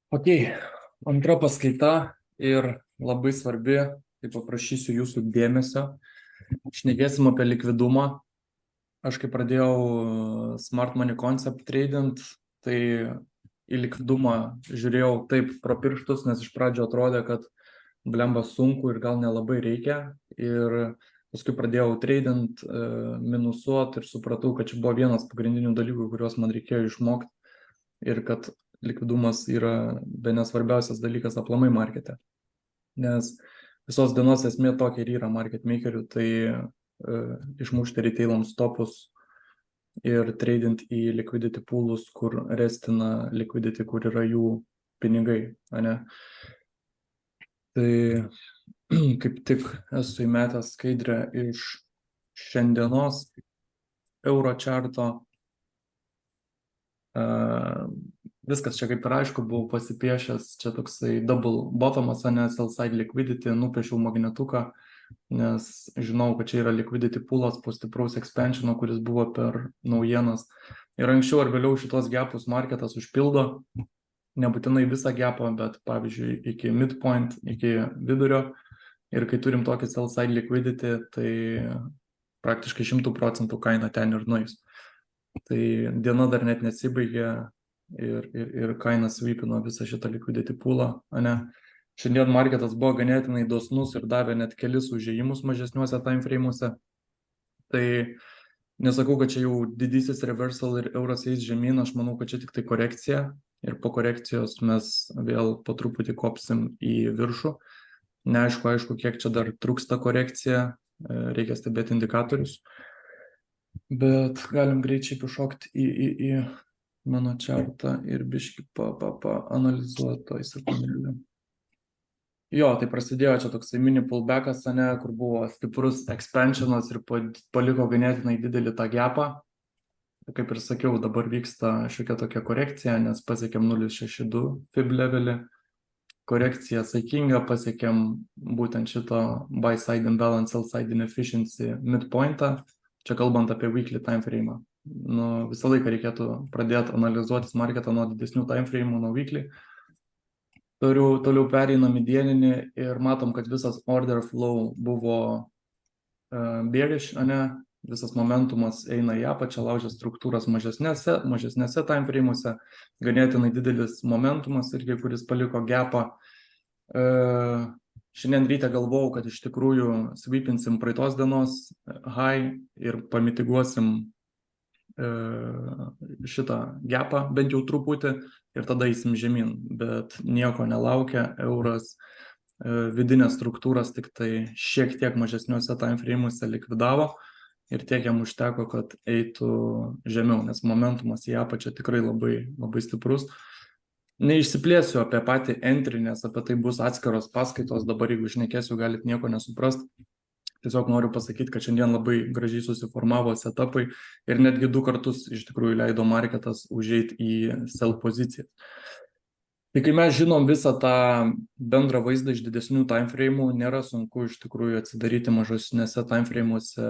Ok, antra paskaita ir labai svarbi, tai paprašysiu jūsų dėmesio. Šnekėsim apie likvidumą. Aš kai pradėjau Smart Money Concept trading, tai į likvidumą žiūrėjau taip pro pirštus, nes iš pradžio atrodė, kad blemba sunku ir gal nelabai reikia. Ir paskui pradėjau trading, minusuoti ir supratau, kad čia buvo vienas pagrindinių dalykų, kuriuos man reikėjo išmokti. Ir kad likvidumas yra bene svarbiausias dalykas aplamai markete. Nes visos dienos esmė tokia ir yra market makerių, tai išmušti retailams stopus ir trading į liquidity poolus, kur restina liquidity, kur yra jų pinigai, ane? Tai kaip tik esu įmetęs skaidrę iš šiandienos euro charto. Viskas čia kaip ir aišku, buvau pasipiešęs, čia toksai double bottomas, ne sell side liquidity, nupiešiau magnetuką, nes žinau, kad čia yra liquidity poolas po stipraus expansiono, kuris buvo per naujienas. Ir anksčiau ar vėliau šitos gapus marketas užpildo, nebūtinai visą gapą, bet pavyzdžiui iki midpoint, iki vidurio. Ir kai turim tokį sell side liquidity, tai praktiškai 100% kaina ten ir nueis. Tai diena dar net nesibaigė ir kaina sweepino visą šitą liquidity poolą, ane? Šiandien marketas buvo ganėtinai dosnus ir davė net kelis užėjimus mažesniuose time frame'uose. Tai nesakau, kad čia jau didysis reversal ir euras eis žemyn, aš manau, kad čia tik tai korekcija ir po korekcijos mes vėl po truputį kopsim į viršų. Neaišku, kiek čia dar trūksta korekcija, reikia stebėti indikatorius. Bet galim greičiai pašokti į mano chartą ir biškį analizuoti to įsakymėlį. Jo, tai prasidėjo čia toksai mini pullbackas, ane, kur buvo stiprus expansionas ir paliko ganėtinai didelį tą gapą. Kaip ir sakiau, dabar vyksta šiokia tokia korekcija, nes pasiekėm 0.62 fib levelį. Korekcija saikinga, pasiekėm būtent šito buy side imbalance, sell side inefficiency midpointą. Čia kalbant apie weekly time frame. Visą laiką reikėtų pradėti analizuotis marketą nuo didesnių time frame, nuo weekly. Toliau pereinam į dieninį ir matom, kad visas order flow buvo bearish, ane? Visas momentumas eina į apačią, laužia struktūras mažesnėse time frame'uose. Ganėtinai didelis momentumas irgi, kuris paliko gapą. Šiandien ryte galvojau, kad iš tikrųjų sweepinsim praeitos dienos high ir pamitiguosim šitą gapą, bent jau truputį, ir tada eisim žemyn, bet nieko nelaukia, euras vidinės struktūras tik tai šiek tiek mažesniuose time frame'uose likvidavo ir tiek jam užteko, kad eitų žemiau, nes momentumas į apačią tikrai labai, labai stiprus. Neišsiplėsiu apie patį entry, nes apie tai bus atskiros paskaitos, dabar jeigu šnekėsiu, galit nieko nesuprast. Tiesiog noriu pasakyti, kad šiandien labai gražiai susiformavo setupai ir netgi 2 kartus iš tikrųjų leido marketas užeiti į sell poziciją. Tai kai mes žinom visą tą bendrą vaizdą iš didesnių time frame'ų, nėra sunku iš tikrųjų atsidaryti mažesnėse time frame'uose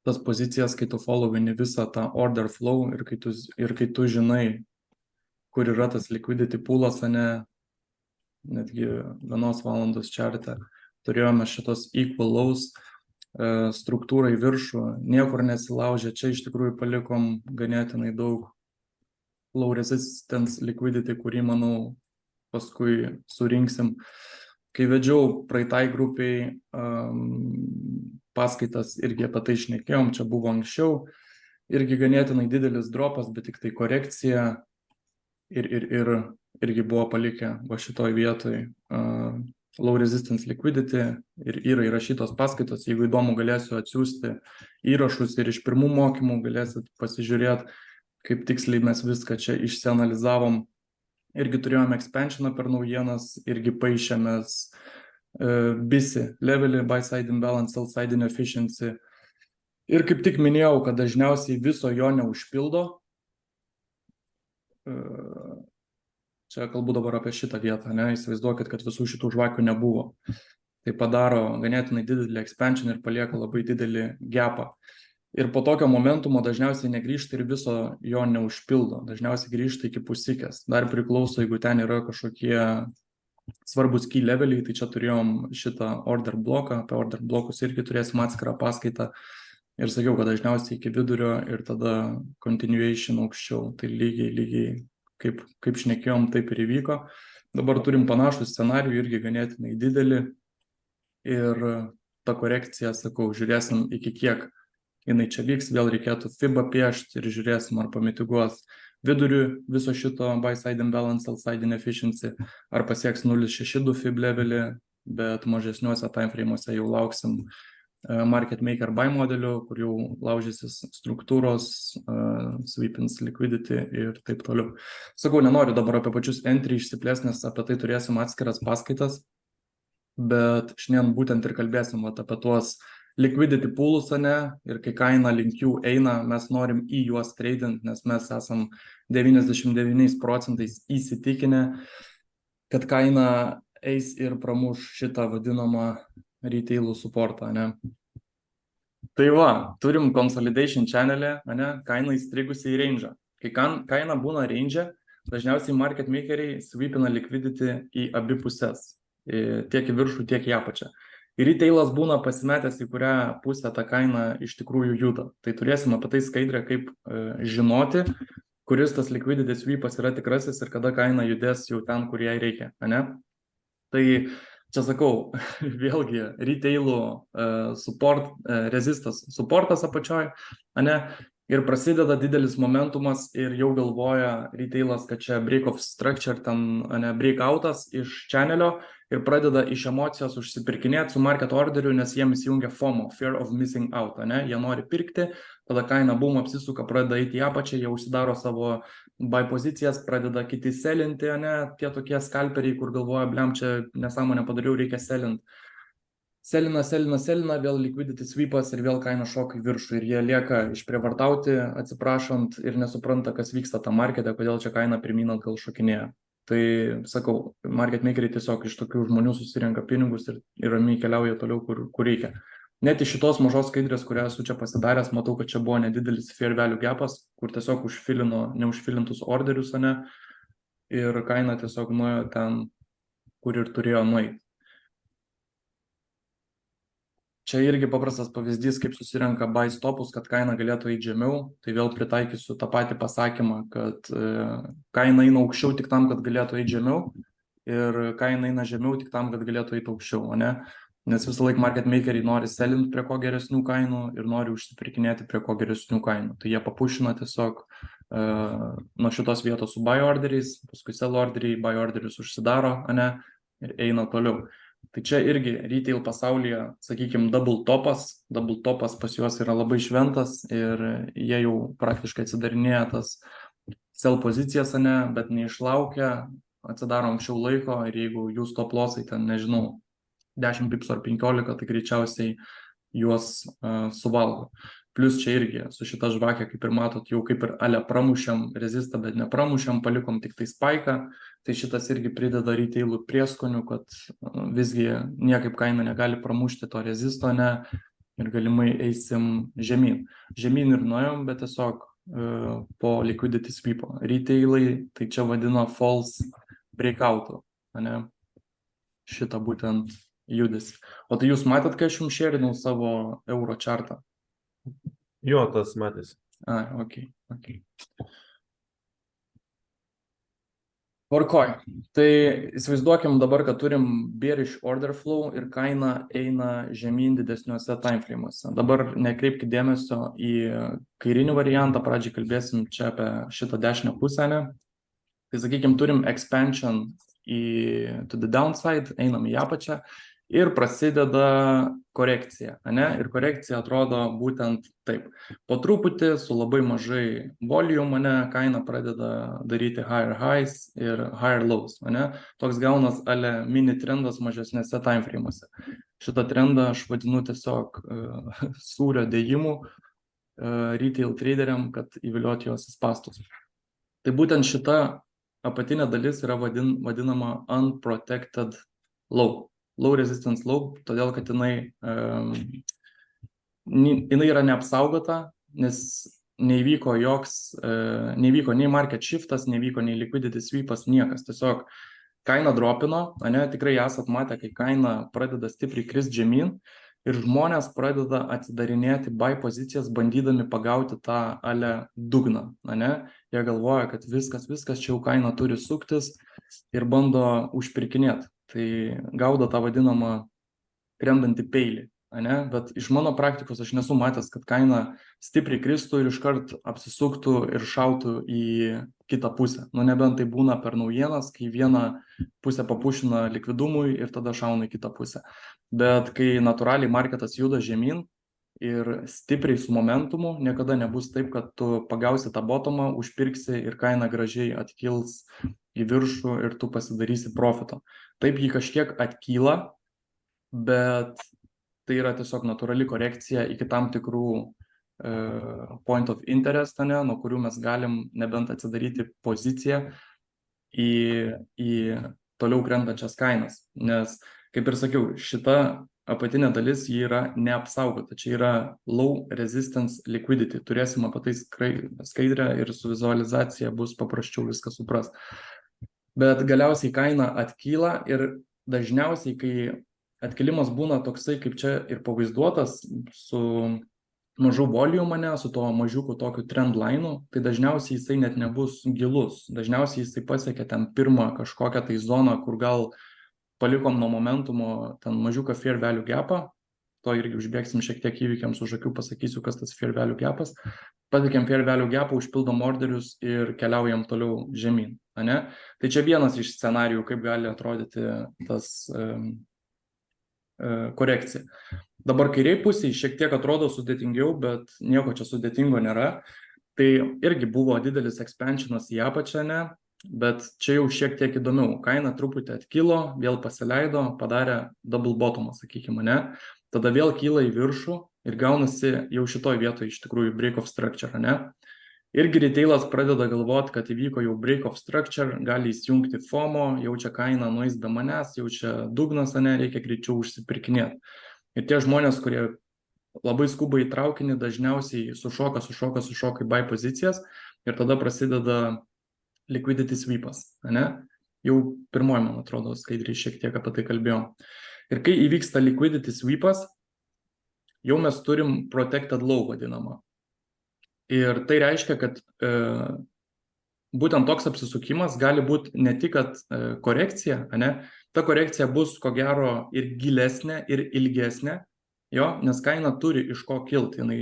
tas pozicijas, kai tu followini visą tą order flow ir kai tu žinai, kur yra tas liquidity poolas, ane, netgi 1 valandos chart'e. Turėjome šitos equal lows struktūrą į viršų, niekur nesilaužė, čia iš tikrųjų palikom ganėtinai daug low resistance liquidity, kurį, manau, paskui surinksim. Kai vedžiau praeitai grupiai paskaitas, irgi apie tai šnekėjom, čia buvo anksčiau, irgi ganėtinai didelis dropas, bet tik tai korekcija ir irgi buvo palikę va šitoj vietoj low resistance liquidity ir yra įrašytos paskaitos. Jeigu įdomu, galėsiu atsiųsti įrašus ir iš pirmų mokymų galėsit pasižiūrėti, kaip tiksliai mes viską čia išsianalizavom. Irgi turėjome expansioną per naujienas, irgi paaišėmės BISI levelį, buy side imbalance, sell side inefficiency. Ir kaip tik minėjau, kad dažniausiai viso jo neužpildo. Čia kalbu dabar apie šitą vietą, ne? Įsivaizduokit, kad visų šitų žvakių nebuvo. Tai padaro ganėtinai didelį expansion ir palieka labai didelį gapą. Ir po tokio momentumo dažniausiai negrįžta ir viso jo neužpildo. Dažniausiai grįžta iki pusikės. Dar priklauso, jeigu ten yra kažkokie svarbus key leveliai, tai čia turėjom šitą order bloką, apie order blokus irgi turėsim atskirą paskaitą. Ir sakiau, kad dažniausiai iki vidurio ir tada continuation aukščiau. Tai lygiai kaip šnekėjom, taip ir įvyko. Dabar turim panašų scenarijų, irgi ganėtinai didelį. Ir ta korekcija, sakau, žiūrėsim iki kiek jinai čia vyks, vėl reikėtų FIBA piešti ir žiūrėsim, ar pamitiguos vidurių viso šito buy side imbalance, sell side inefficiency, ar pasieks 0.62 FIB levelį, bet mažesniuose timeframe'uose jau lauksim market maker buy modelių, kur jau laužysis struktūros, sweepins liquidity ir taip toliau. Sakau, nenoriu dabar apie pačius entry išsiplės, nes apie tai turėsim atskiras paskaitas, bet šiandien būtent ir kalbėsim apie tuos liquidity poolus, ir kai kaina link jų eina, mes norim į juos tradint, nes mes esam 99% įsitikinę, kad kaina eis ir pramuš šitą vadinamą retailų supportą, Tai va, turim consolidation channelį, kaina įstrigusi į range. Kai kaina būna range, dažniausiai market makeriai sweepina liquidity į abi pusės, tiek į viršų, tiek į apačią. Ir retailas būna pasimetęs, į kurią pusę ta kaina iš tikrųjų juda. Tai turėsim apie tai skaidrę, kaip žinoti, kuris tas liquidity sweepas yra tikrasis ir kada kaina judės jau ten, kur jai reikia, Tai čia sakau, vėlgi retailų support, resistas, supportas apačioj, ir prasideda didelis momentumas ir jau galvoja retailas, kad čia break of structure, ten breakoutas iš channelio ir pradeda iš emocijos užsipirkinėti su market orderiu, nes jiems įsijungia FOMO, fear of missing out, jie nori pirkti, tada kaina boom apsisuka, pradeda eiti į apačią, jie užsidaro savo buy pozicijas, pradeda kiti selinti, tie tokie skalperiai, kur galvoja, blem, čia nesąmonę padariau, reikia selint. Selina, vėl liquidity sweepas ir vėl kaina šoka į viršų ir jie lieka išprievartauti, atsiprašant, ir nesupranta, kas vyksta tą marketą, kodėl čia kaina pirmyn atgal šokinėja. Tai sakau, market makeriai tiesiog iš tokių žmonių susirenka pinigus ir ramiai keliauja toliau, kur reikia. Net iš šitos mažos skaidrės, kurią esu čia pasidaręs, matau, kad čia buvo nedidelis fair value gapas, kur tiesiog užfilino neužfilintus orderius, ir kaina tiesiog nuėjo ten, kur ir turėjo nueiti. Čia irgi paprastas pavyzdys, kaip susirenka buy stopus, kad kaina galėtų eiti žemiau. Tai vėl pritaikysiu tą patį pasakymą, kad kaina eina aukščiau tik tam, kad galėtų eiti žemiau, ir kaina eina žemiau tik tam, kad galėtų eiti aukščiau, Nes visą laiką market makeriai nori selint prie ko geresnių kainų ir nori užsipirkinėti prie ko geresnių kainų. Tai jie papušina tiesiog nuo šitos vietos su buy orderiais, paskui sell orderiai, buy orderius užsidaro, ir eina toliau. Tai čia irgi retail pasaulyje, sakykime, double topas pas juos yra labai šventas ir jie jau praktiškai atsidarinėja tas sell pozicijas, bet neišlaukia, atsidaro anksčiau laiko ir jeigu jų stop lossai ten, nežinau, 10 pips ar 15, tai greičiausiai juos suvalgo. Plus čia irgi su šita žvakė, kaip ir matot, jau kaip ir ale pramušiam rezistą, bet nepramušiam, palikom tik tai spaiką, tai šitas irgi prideda retailų prieskonių, kad visgi niekaip kaina negali pramušti to rezisto, ir galimai eisim žemyn. Žemyn ir nuėjom, bet tiesiog po liquidity sweepo. Retailai, tai čia vadino false breakoutų, šitą būtent judesi. O tai jūs matėt, kai aš jums šėrinau savo euro chartą? Jo, tas matėsi. Ok. Tvarkoj. Tai įsivaizduokim dabar, kad turim bearish order flow ir kaina eina žemyn didesniuose timeframe'uose. Dabar nekreipkite dėmesio į kairinį variantą, pradžiai kalbėsim čia apie šitą dešinę pusę, Tai sakykime, turim expansion to the downside, einam į apačią ir prasideda korekcija, Ir korekcija atrodo būtent taip. Po truputį, su labai mažai volume, kaina pradeda daryti higher highs ir higher lows, Toks gaunas mini trendas mažesnėse timeframe'uose. Šitą trendą aš vadinu tiesiog sūrio dėjimu retail traderiam, kad įvilioti juos į spastus. Tai būtent šita apatinė dalis yra vadinama unprotected low resistance low, todėl kad jinai jinai yra neapsaugota, nes neįvyko neįvyko nei market shiftas, neįvyko nei liquidity sweepas, niekas. Tiesiog kaina dropino, tikrai esat matę, kai kaina pradeda stipriai krist žemyn ir žmonės pradeda atsidarinėti buy pozicijas, bandydami pagauti tą dugną, Jie galvoja, kad viskas, čia jau kaina turi suktis ir bando užpirkinėti. Tai gaudo tą vadinamą krendantį peilį. Bet iš mano praktikos aš nesu matęs, kad kaina stipriai kristų ir iškart apsisuktų ir šautų į kitą pusę. Nebent tai būna per naujienas, kai vieną pusę papušina likvidumui ir tada šauna į kitą pusę. Bet kai natūraliai marketas juda žemyn ir stipriai su momentumu, niekada nebus taip, kad tu pagausi tą bottomą, užpirksi ir kaina gražiai atkils į viršų ir tu pasidarysi profito. Taip jį kažkiek atkyla, bet tai yra tiesiog natūrali korekcija iki tam tikrų point of interest, nuo kurių mes galim nebent atsidaryti poziciją į toliau krentančias kainas. Nes, kaip ir sakiau, šita apatinė dalis ji yra neapsaugota. Čia yra low resistance liquidity. Turėsim apie tai skaidrę ir su vizualizacija bus paprasčiau viską supras. Bet galiausiai kaina atkyla ir dažniausiai, kai atkilimas būna toksai, kaip čia ir pavaizduotas, su mažu volume, su to mažiuku tokiu trendline, tai dažniausiai jisai net nebus gilus. Dažniausiai jisai pasiekia ten pirmą kažkokią tai zoną, kur gal palikom nuo momentumo ten mažiuką fair value gapą. To irgi užbėgsim šiek tiek įvykiams už akių, pasakysiu, kas tas fair value gapas. Patikiam fair value gapą, užpildom orderius ir keliaujam toliau žemyn. Tai čia vienas iš scenarijų, kaip gali atrodyti tas korekcija. Dabar kairiai pusėje šiek tiek atrodo sudėtingiau, bet nieko čia sudėtingo nėra. Tai irgi buvo didelis expansionas į apačią, bet čia jau šiek tiek įdomiau. Kaina truputį atkilo, vėl pasileido, padarė double bottomą, sakykime, Tada vėl kyla į viršų ir gaunasi jau šitoj vietoje iš tikrųjų break of structure, Irgi retailas pradeda galvoti, kad įvyko jau break of structure, gali įsijungti FOMO, jau čia kaina nueis be manęs, jau čia dugnas, reikia greičiau užsipirkinėti. Ir tie žmonės, kurie labai skuba į traukinį, dažniausiai sušoka į buy pozicijas ir tada prasideda liquidity sweepas, Jau pirmoji, man atrodo, skaidriai šiek tiek apie tai kalbėjom. Ir kai įvyksta liquidity sweepas, jau mes turim protected low vadinamą. Ir tai reiškia, kad būtent toks apsisukimas gali būti ne tik kad korekcija, ta korekcija bus ko gero ir gilesnė, ir ilgesnė, nes kaina turi iš ko kilti, jinai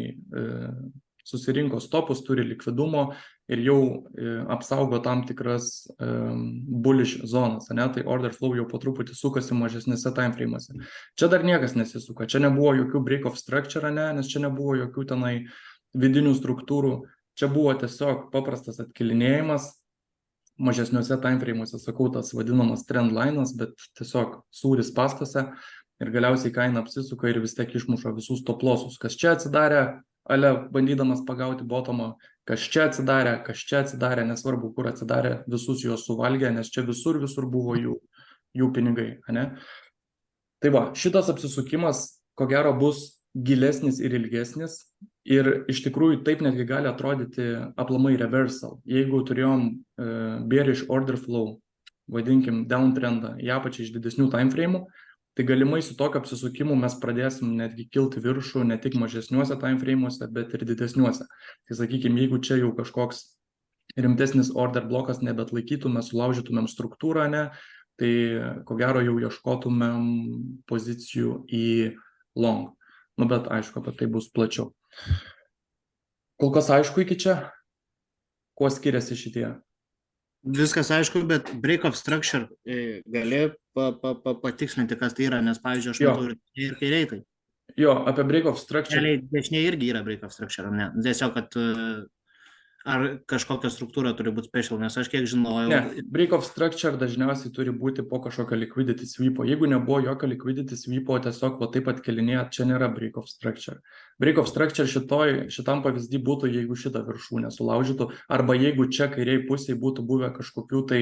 susirinko stopus, turi likvidumo ir jau apsaugo tam tikras bullish zonas, tai order flow jau po truputį sukasi mažesnėse timeframe'uose. Čia dar niekas nesisuka, čia nebuvo jokių break of structure, nes čia nebuvo jokių tenai vidinių struktūrų, čia buvo tiesiog paprastas atkilinėjimas, mažesniuose timeframe'uose, sakau, tas vadinamas trendline'as, bet tiesiog sūris pastose ir galiausiai kaina apsisuka ir vis tiek išmuša visus stop lossus. Kas čia atsidarė, bandydamas pagauti bottomą, kas čia atsidarė, nesvarbu, kur atsidarė, visus juos suvalgė, nes čia visur buvo jų pinigai, Tai va, šitas apsisukimas, ko gero, bus gilesnis ir ilgesnis. Ir iš tikrųjų taip netgi gali atrodyti aplamai reversal. Jeigu turėjom bearish order flow, vadinkim downtrendą į apačią iš didesnių timeframe'ų, tai galimai su tokiu apsisukimu mes pradėsim netgi kilti viršų ne tik mažesniuose timeframe'uose, bet ir didesniuose. Tai sakykime, jeigu čia jau kažkoks rimtesnis order blokas nebetlaikytume, sulaužytumėm struktūrą, tai ko gero jau ieškotumėm pozicijų į long. Bet aišku, apie tai bus plačiau. Kol kas aišku iki čia, kuo skiriasi šitie? Viskas aišku, bet break of structure gali patikslinti, kas tai yra, nes, pavyzdžiui, aš matau ir kairiai tai. Jo, apie break of structure. Dešiniai irgi yra break of structure, ne? Tiesiog, kad ar kažkokia struktūra turi būti special, nes aš kiek žinojau. Ne, break of structure dažniausiai turi būti po kažkokio liquidity sweepo. Jeigu nebuvo jokio liquidity sweepo, tiesiog taip atkelinėjat, čia nėra break of structure. Break of structure šitam pavyzdį būtų, jeigu šitą viršūnę sulaužytų, arba jeigu čia kairiai pusėje būtų buvę kažkokių tai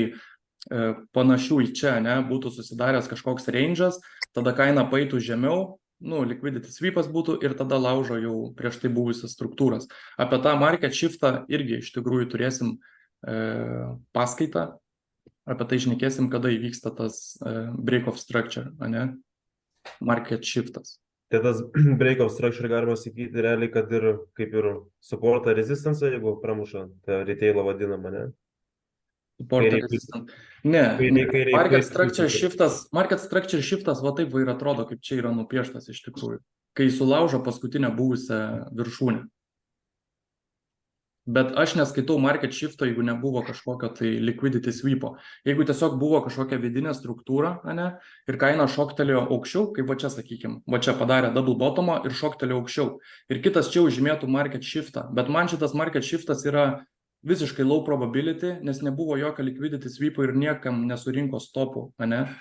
panašių į čia, būtų susidaręs kažkoks range'as, tada kaina paeitų žemiau, liquidity sweepas būtų ir tada laužo jau prieš tai buvusias struktūras. Apie tą market shiftą irgi iš tikrųjų turėsim paskaitą, apie tai šnekėsim, kada įvyksta tas break of structure, ane? Market shiftas. Tai tas break of structure galima sakyti realiai, kad ir kaip ir support resistance, jeigu pramuša, tai retailą vadinama, ne? Support Kairiai- resistant. Ne, kairiai- market structure shiftas va taip va ir atrodo, kaip čia yra nupieštas iš tikrųjų. Kai sulaužo paskutinę buvusią viršūnę. Bet aš neskaitau market shifto, jeigu nebuvo kažkokio tai liquidity sweepo. Jeigu tiesiog buvo kažkokia vidinė struktūra, ane, ir kaina šoktelėjo aukščiau, kaip va čia sakykim, va čia padarė double bottomą ir šoktelėjo aukščiau. Ir kitas čia užžymėtų market shiftą. Bet man šitas market shiftas yra visiškai low probability, nes nebuvo jokio liquidity sweepo ir niekam nesurinko stopų, ane.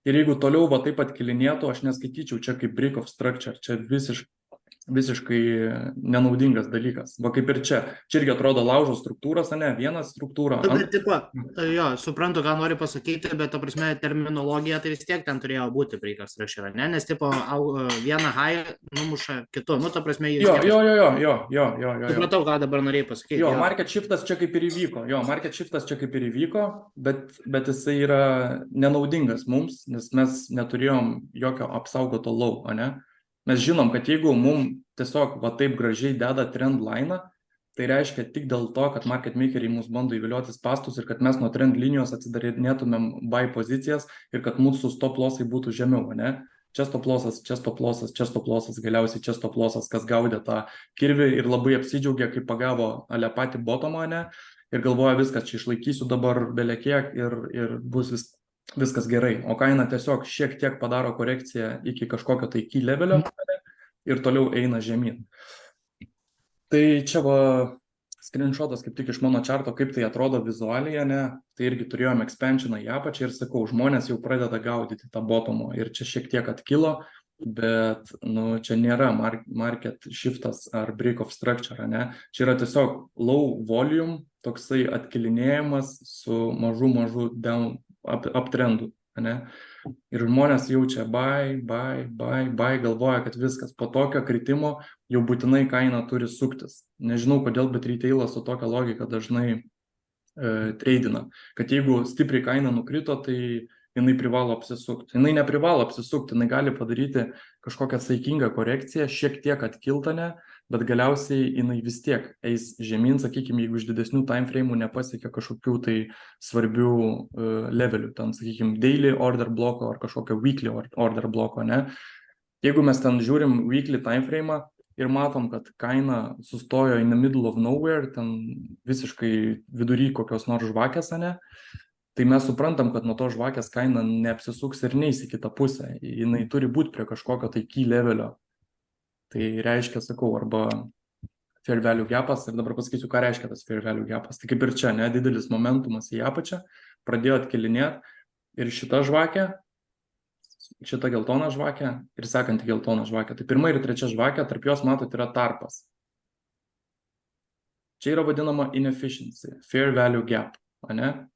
Ir jeigu toliau va taip atkilinėtų, aš neskaityčiau čia kaip break of structure, čia visiškai nenaudingas dalykas. Va kaip ir čia. Čia irgi atrodo laužo struktūras, ne? Vieną struktūrą. Bet, tipo, jo, suprantu, ką nori pasakyti, bet, ta prasme, terminologija tai vis tiek ten turėjo būti break of structure, ne? Nes, tipo, vieną high numuša kitu. Nu, ta prasme, Jo. Supratau, ką dabar norėjai pasakyti. Jo, market shiftas čia kaip ir įvyko. Bet jisai yra nenaudingas mums, nes mes neturėjom jokio apsaugoto low, ane? Mes žinom, kad jeigu mums tiesiog va taip gražiai deda trend line, tai reiškia tik dėl to, kad market makeriai mus bando įvilioti spastus ir kad mes nuo trend linijos atsidarinėtumėm buy pozicijas ir kad mūsų stop lossai būtų žemiau, ne? Čia stop lossas, galiausiai čia stop lossas, kas gaudė tą kirvį ir labai apsidžiaugė, kai pagavo ale patį bottomą, ne? Ir galvoja viskas, čia išlaikysiu dabar belekiek ir bus viskas gerai, o kaina tiesiog šiek tiek padaro korekciją iki kažkokio tai key levelio ir toliau eina žemyn. Tai čia va screenshotas kaip tik iš mano čarto, kaip tai atrodo vizualiai, ne? Tai irgi turėjom expansioną į apačią ir sakau, žmonės jau pradeda gaudyti tą bottomą ir čia šiek tiek atkilo, bet čia nėra market shiftas ar break of structure, ne? Čia yra tiesiog low volume, toksai atkilinėjimas su mažu down uptrendu, ne? Ir žmonės jaučia buy, galvoja, kad viskas po tokio kritimo jau būtinai kaina turi suktis. Nežinau kodėl, bet retailas su tokia logika dažnai treidina, kad jeigu stipriai kaina nukrito, tai jinai privalo apsisukti. Jinai neprivalo apsisukti, jinai gali padaryti kažkokią saikingą korekciją, šiek tiek atkiltane, bet galiausiai jinai vis tiek eis žemyn, sakykime, jeigu iš didesnių time frame'ų nepasiekia kažkokių tai svarbių levelių, ten, sakykime, daily order bloko ar kažkokio weekly order bloko, ne? Jeigu mes ten žiūrim weekly time frame'ą ir matom, kad kaina sustojo in the middle of nowhere, ten visiškai vidury kokios nors žvakės, ne? Tai mes suprantam, kad nuo to žvakės kaina neapsisuks ir neis į kitą pusę. Jinai turi būti prie kažkokio tai key levelio. Tai reiškia, sakau, arba fair value gapas, ir dabar pasakysiu, ką reiškia tas fair value gapas. Tai kaip ir čia, ne, didelis momentumas į apačią, pradėjo atkilinėti ir šita žvakė, šita geltona žvakė ir sekanti geltona žvakė. Tai pirma ir trečia žvakė, tarp jos, matot, yra tarpas. Čia yra vadinama inefficiency, fair value gap, ane?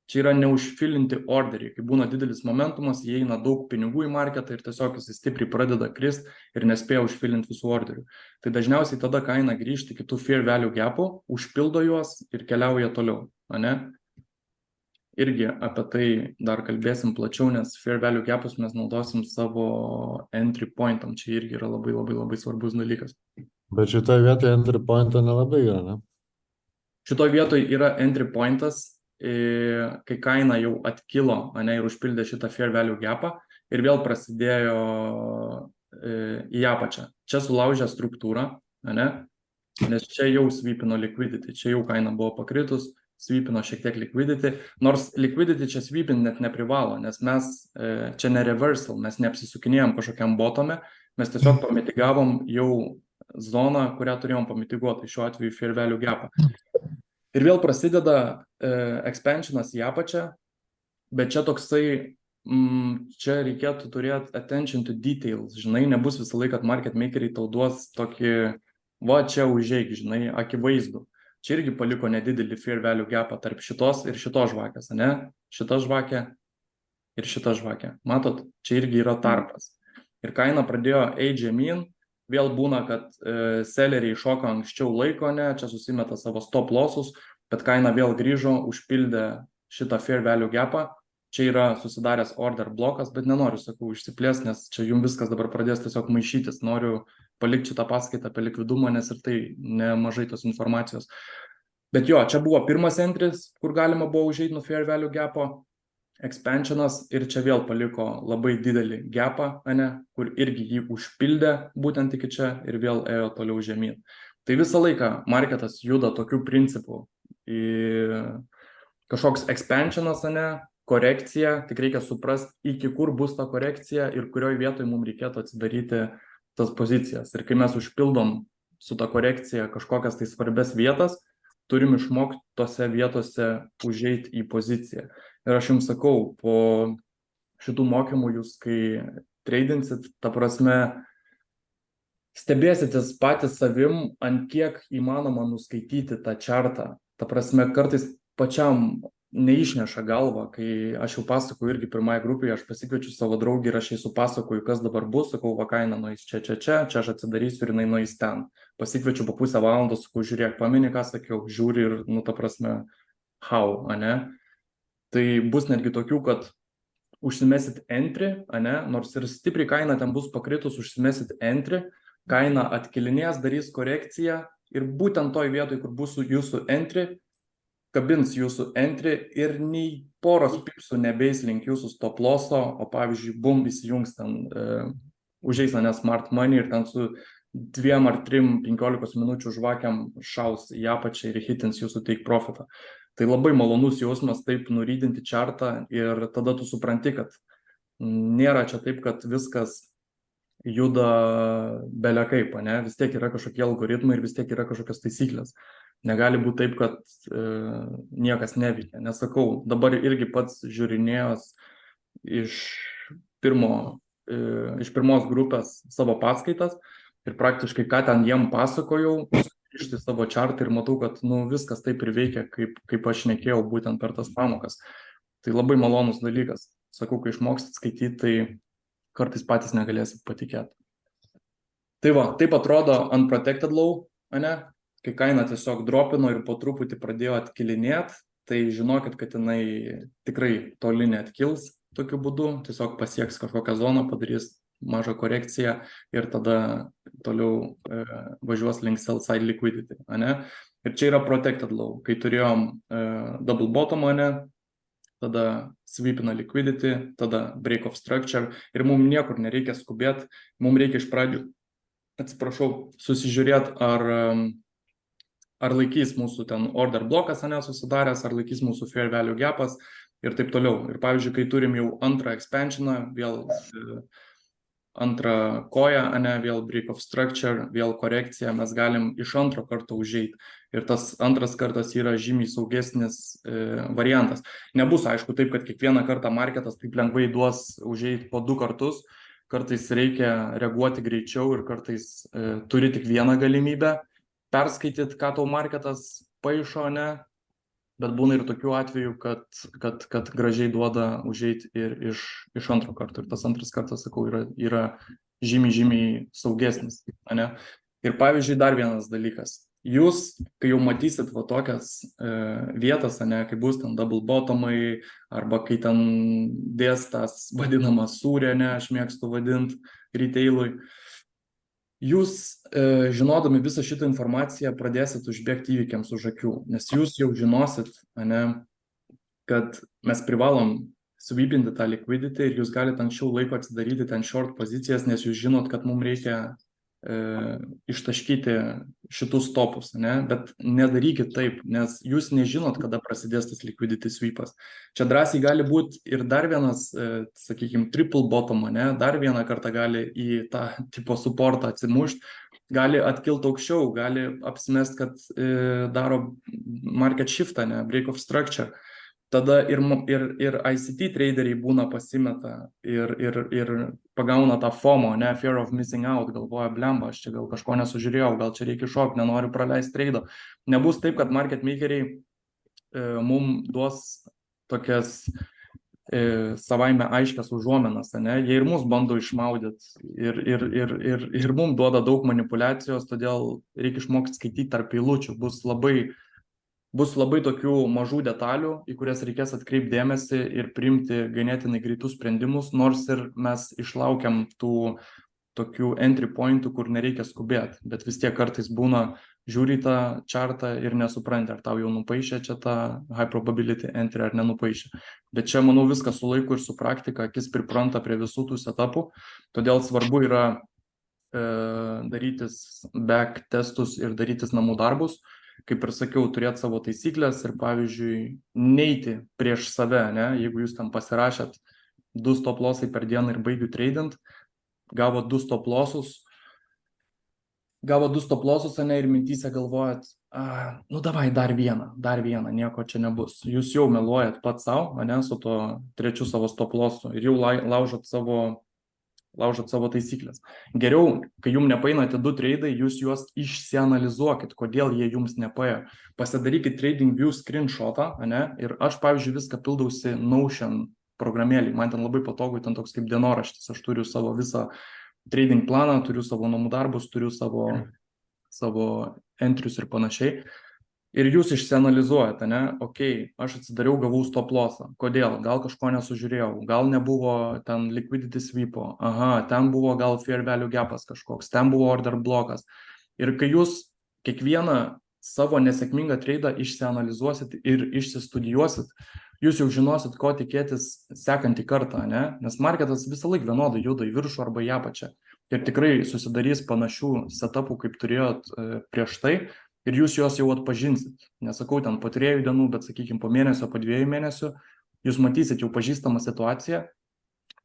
Čia yra neužfilinti orderiai, kai būna didelis momentumas, įeina daug pinigų į marketą ir tiesiog jis stipriai pradeda krist ir nespėja užfilinti visų orderių. Tai dažniausiai tada kaina grįžti kitų fair value gapų, užpildo juos ir keliauja toliau, ane? Irgi apie tai dar kalbėsim plačiau, nes fair value gapus mes naudosim savo entry pointam, čia irgi yra labai svarbus dalykas. Bet šitoje vietoje entry pointo nelabai yra, ne? Šitoje vietoje yra entry pointas, kai kaina jau atkilo, ane, ir užpildė šitą fair value gapą ir vėl prasidėjo į apačią. Čia sulaužė struktūrą, ane, nes čia jau sweepino liquidity, čia jau kaina buvo pakritus, sweepino šiek tiek liquidity, nors liquidity čia sweepin net neprivalo, nes mes čia ne reversal, mes neapsisukinėjom kažkokiam botome, mes tiesiog pamitigavom jau zoną, kurią turėjom pamitiguoti, šiuo atveju fair value gapą. Ir vėl prasideda expansionas į apačią, bet čia toksai, čia reikėtų turėti attention to details, žinai, nebus visą laiką, kad market makeriai tau duos tokį, va čia užeik, žinai, akivaizdų. Čia irgi paliko nedidelį fair value gapą tarp šitos ir šitos žvakės, ne? Šita žvakė ir šita žvakė. Matot, čia irgi yra tarpas. ir kaina pradėjo eiti žemyn, vėl būna, kad selleriai šoka anksčiau laiko, ne, čia susimeta savo stop lossus, bet kaina vėl grįžo, užpildė šitą fair value gapą, čia yra susidaręs order blokas, bet nenoriu, sakau, išsiplės, nes čia jums viskas dabar pradės tiesiog maišytis, noriu palikti šitą paskaitą apie likvidumą, nes ir tai nemažai tos informacijos. Bet jo, čia buvo pirmas entris, kur galima buvo užeiti nuo fair value gapo, expansionas ir čia vėl paliko labai didelį gapą, kur irgi jį užpildė būtent iki čia ir vėl ėjo toliau žemyn. Tai visą laiką marketas juda tokiu principu. Kažkoks expansionas, korekcija, tik reikia suprasti, iki kur bus ta korekcija ir kurioj vietoje mums reikėtų atsidaryti tas pozicijas. Ir kai mes užpildom su ta korekcija kažkokias tai svarbias vietas, turim išmokti tose vietose užeiti į poziciją. Ir aš jums sakau, po šitų mokymų jūs, kai treidinsit, ta prasme, stebėsitės patys savim, ant kiek įmanoma nuskaityti tą chartą. Ta prasme, kartais pačiam neišneša galva, kai aš jau pasakoju irgi pirmąją grupėje, aš pasikviečiu savo draugį ir aš jai supasakoju, kas dabar bus, sakau, va kaina nueis čia aš atsidarysiu ir jinai nueis ten. Pasikviečiu po pusę valandos, sakau, žiūrėk, pamini, ką sakiau, žiūri ir, ta prasme, how, Tai bus netgi tokių, kad užsimesit entry, nors ir stipriai kaina ten bus pakritus, užsimesit entry, kaina atkilinės, darys korekciją ir būtent toj vietoj, kur bus jūsų entry, kabins jūsų entry ir nei poros pipsų nebeis link jūsų stop losso, o pavyzdžiui, bum, įsijungs ten, užeis smart money ir ten su 2 ar 3 15 minučių žvakiam šaus į apačią ir hitins jūsų take profitą. Tai labai malonus jausmas taip nurydinti chartą ir tada tu supranti, kad nėra čia taip, kad viskas juda bele kaip, vis tiek yra kažkokie algoritmai ir vis tiek yra kažkokios taisyklės. Negali būti taip, kad niekas neveikia. Nesakau, dabar irgi pats žiūrinėjęs iš pirmos grupės savo paskaitas ir praktiškai ką ten jiem pasakojau, išti savo chartą ir matau, kad viskas taip ir veikia, kaip aš šnekėjau būtent per tas pamokas. Tai labai malonus dalykas. Sakau, kai išmoksit skaityti, tai kartais patys negalėsit patikėti. Tai va, taip atrodo unprotected low, kai kaina tiesiog dropino ir po truputį pradėjo atkilinėti, tai žinokit, kad jinai tikrai toli neatkils tokiu būdu, tiesiog pasieks kažkokią zoną, padarys mažą korekciją ir tada toliau važiuos link sell side liquidity, Ir čia yra protected low, kai turėjom double bottom, tada sweepina liquidity, tada break of structure ir mums niekur nereikia skubėti, mums reikia iš pradžių, susižiūrėti, ar laikys mūsų ten order blokas, susidaręs, ar laikys mūsų fair value gapas ir taip toliau. Ir pavyzdžiui, kai turim jau antrą expansioną, vėl antrą koją, vėl break of structure, vėl korekcija, mes galim iš antro karto užeiti. Ir tas antras kartas yra žymiai saugesnis variantas. Nebus aišku taip, kad kiekvieną kartą marketas taip lengvai duos užeiti po 2 kartus. Kartais reikia reaguoti greičiau ir kartais turi tik vieną galimybę perskaityti, ką tau marketas paišo, bet būna ir tokių atvejų, kad gražiai duoda užeiti ir iš antro karto. Ir tas antras kartas, sakau, yra žymiai saugesnis. Ir pavyzdžiui, dar vienas dalykas. Jūs, kai jau matysit va tokias vietas, kai bus ten double bottomai, arba kai ten dės tas vadinamas sūrė, aš mėgstu vadinti retailui, jūs, žinodami visą šitą informaciją, pradėsit užbėgti įvykiams už akių, nes jūs jau žinosit, kad mes privalom sweepinti tą liquidity ir jūs galite anksčiau laiko atsidaryti ten short pozicijas, nes jūs žinot, kad mums reikia ištaškyti šitus stopus, bet nedarykit taip, nes jūs nežinot, kada prasidės tas liquidity sweepas. Čia drąsiai gali būti ir dar vienas, sakykime, triple bottom, dar vieną kartą gali į tą tipo supportą atsimušti, gali atkilti aukščiau, gali apsimest, kad daro market shiftą, break of structure. Tada ir ICT traderiai būna pasimeta ir pagauna tą FOMO, fear of missing out, galvoja, blemba, aš čia gal kažko nesužiūrėjau, gal čia reikia šokti, nenoriu praleisti traido. Nebus taip, kad market makeriai mums duos tokias savaime aiškias užuomenas, ne? Jie ir mus bando išmaudyti ir mums duoda daug manipulacijos, todėl reikia išmokti skaityti tarp eilučių. Bus labai tokių mažų detalių, į kurias reikės atkreipti dėmesį ir priimti ganėtinai greitus sprendimus, nors ir mes išlaukiam tų tokių entry pointų, kur nereikia skubėti, bet vis tiek kartais būna, žiūri tą chartą ir nesupranti, ar tau jau nupaišė čia tą high probability entry ar nenupaišė. Bet čia, manau, viskas su laiku ir su praktika, akis pripranta prie visų tų setupų, todėl svarbu yra darytis back testus ir darytis namų darbus, kaip ir sakiau, turėti savo taisyklės ir, pavyzdžiui, neiti prieš save, ne? Jeigu jūs tam pasirašėt 2 stop lossai per dieną ir baigiu tradint, gavo 2 stop lossus, ane, ir mintyse galvojat, nu davai, dar vieną, nieko čia nebus. Jūs jau meluojat pats savo, ane, su to 3 savo stop lossu ir jau laužot savo taisyklės. Geriau, kai jums nepaina tie 2 treidai, jūs juos išsianalizuokit, kodėl jie jums nepaėjo. Pasidarykit trading view screenshotą, ane, ir aš, pavyzdžiui, viską pildausi Notion programėlį. Man ten labai patogu, ten toks kaip dienoraštis. Aš turiu savo visą trading planą, turiu savo namų darbus, turiu savo entrius ir panašiai. Ir jūs išsianalizuojate, ne? Ok, aš atsidariau, gavau stop lossą. Kodėl? Gal kažko nesužiūrėjau, gal nebuvo ten liquidity sweepo, ten buvo gal fair value gapas kažkoks, ten buvo order blokas. Ir kai jūs kiekvieną savo nesėkmingą tradą išsianalizuosit ir išsistudijuosit, jūs jau žinosit, ko tikėtis sekantį kartą, ne? Nes marketas visą laiką vienodai juda į viršų arba į apačią. Ir tikrai susidarys panašių setupų, kaip turėjot prieš tai, ir jūs juos jau atpažinsit. Nesakau ten po 3 dienų, bet sakykime po mėnesio, po 2 mėnesių, jūs matysit jau pažįstamą situaciją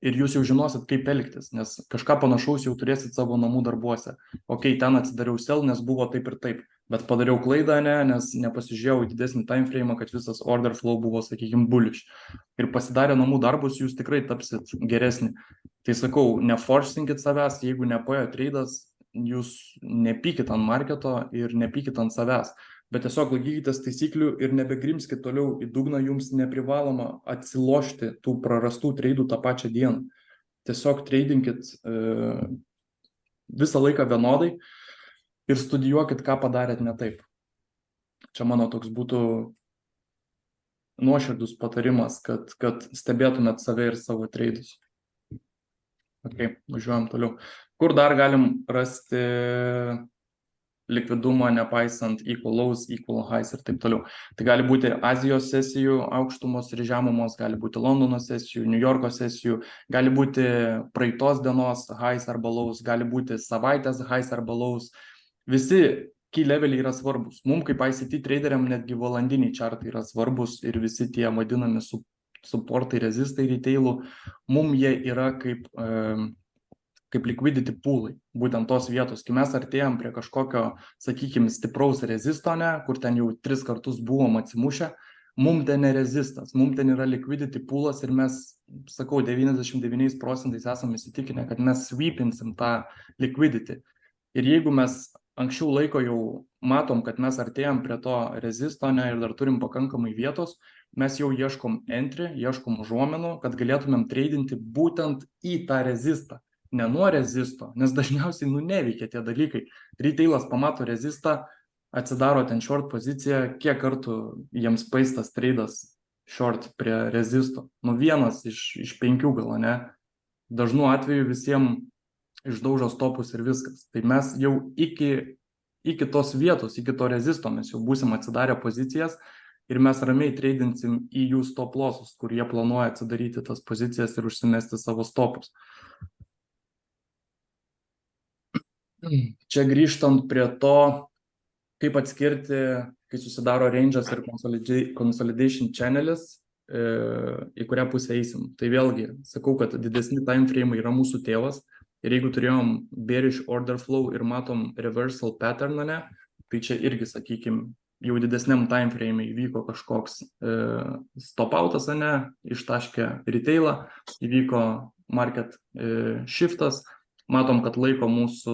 ir jūs jau žinosit, kaip elgtis, nes kažką panašaus jau turėsit savo namų darbuose. Ok, ten atsidariau sell, nes buvo taip ir taip, bet padariau klaidą, ne, nes nepasižiūrėjau į didesnį time frame, kad visas order flow buvo, sakykime, bullish. Ir pasidarę namų darbus, jūs tikrai tapsit geresni. Tai sakau, neforsinkit savęs, jeigu nepaėjo tradas, jūs nepykit ant marketo ir nepykit ant savęs, bet tiesiog laikykitės taisyklių ir nebegrimskit toliau į dugną, jums neprivaloma atsilošti tų prarastų tradų tą pačią dieną. Tiesiog tradinkit visą laiką vienodai ir studijuokit, ką padarėt ne taip. Čia mano toks būtų nuoširdus patarimas, kad stebėtumėt save ir savo tradus. Ok, važiuojam toliau. Kur dar galim rasti likvidumą, nepaisant equal lows, equal highs ir taip toliau. Tai gali būti Azijos sesijų aukštumos ir žemumos, gali būti Londono sesijų, New Yorko sesijų, gali būti praeitos dienos highs arba lows, gali būti savaitės highs arba lows. Visi key leveliai yra svarbus. Mums kaip ICT traderiam netgi valandiniai chartai yra svarbus ir visi tie vadinami supportai, rezistai retailų, mums jie yra kaip liquidity poolai, būtent tos vietos. Kai mes artėjom prie kažkokio, sakykime, stipraus rezisto, ne, kur ten jau 3 kartus buvom atsimušę, mums ten nerezistas, mums ten yra liquidity poolas ir mes, sakau, 99% esame įsitikinę, kad mes sweepinsim tą liquidity. Ir jeigu mes anksčiau laiko jau matom, kad mes artėjom prie to rezisto, ne, ir dar turim pakankamai vietos, mes jau ieškom entry, ieškom užuomenų, kad galėtumėm tradinti būtent į tą rezistą. Ne nuo rezisto, nes dažniausiai neveikia tie dalykai. Retailas pamato rezistą, atsidaro ten short poziciją, kiek kartų jiems paistas tradas short prie rezisto. Vienas iš 5 gal, ne? Dažnu atveju visiems išdaužo stopus ir viskas. Tai mes jau iki tos vietos, iki to rezisto mes jau būsim atsidarę pozicijas ir mes ramiai tradinsim į jų stop lossus, kur jie planuoja atsidaryti tas pozicijas ir užsimesti savo stopus. Čia grįžtant prie to, kaip atskirti, kai susidaro range'as ir consolidation channelis, į kurią pusę eisim. Tai vėlgi, sakau, kad didesni time frame yra mūsų tėvas ir jeigu turėjom bearish order flow ir matom reversal pattern, ne, tai čia irgi, sakykime, jau didesniam time frame įvyko kažkoks stop outas, ne, ištaškė retailą, įvyko market shiftas, matom, kad laiko mūsų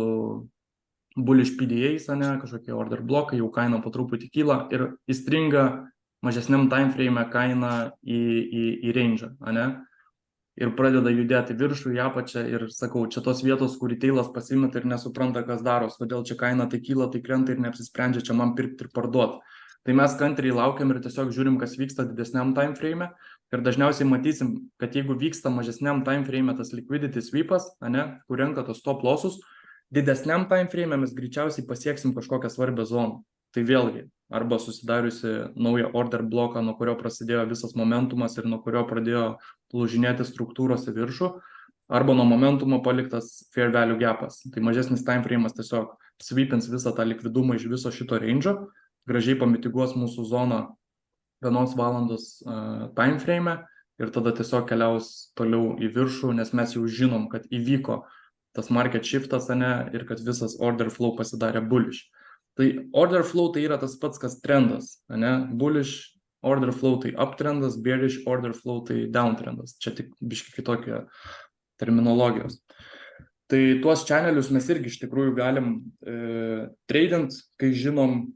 bullish PDAs, ne, kažkokie order blokai, jau kaina po truputį kyla ir įstringa mažesniam time frame kaina į range, ane? Ir pradeda judėti viršų į apačią ir sakau, čia tos vietos, kur retailas pasimeta ir nesupranta, kas daros, kodėl čia kaina tai kyla, tai krenta ir neapsisprendžia čia man pirkti ir parduoti. Tai mes kantriai laukiam ir tiesiog žiūrim, kas vyksta didesniam time frame ir dažniausiai matysim, kad jeigu vyksta mažesniam time frame tas liquidity sweepas, ane, kur renka tos stop lossus, didesniam time frame mes greičiausiai pasieksim kažkokią svarbią zoną. Tai vėlgi, arba susidariusi naują order bloką, nuo kurio prasidėjo visas momentumas ir nuo kurio pradėjo lūžinėti struktūros į viršų, arba nuo momentumo paliktas fair value gapas. Tai mažesnis time frame'as tiesiog sweepins visą tą likvidumą iš viso šito range'o, gražiai pamitiguos mūsų zoną 1 valandos time frame ir tada tiesiog keliaus toliau į viršų, nes mes jau žinom, kad įvyko tas market shiftas, ane, ir kad visas order flow pasidarė bullish. Tai order flow tai yra tas pats, kas trendas, ane? Bullish order flow tai uptrendas, bearish order flow tai downtrendas. Čia tik biški kitokie terminologijos. Tai tuos channelius mes irgi iš tikrųjų galim tradint, kai žinom,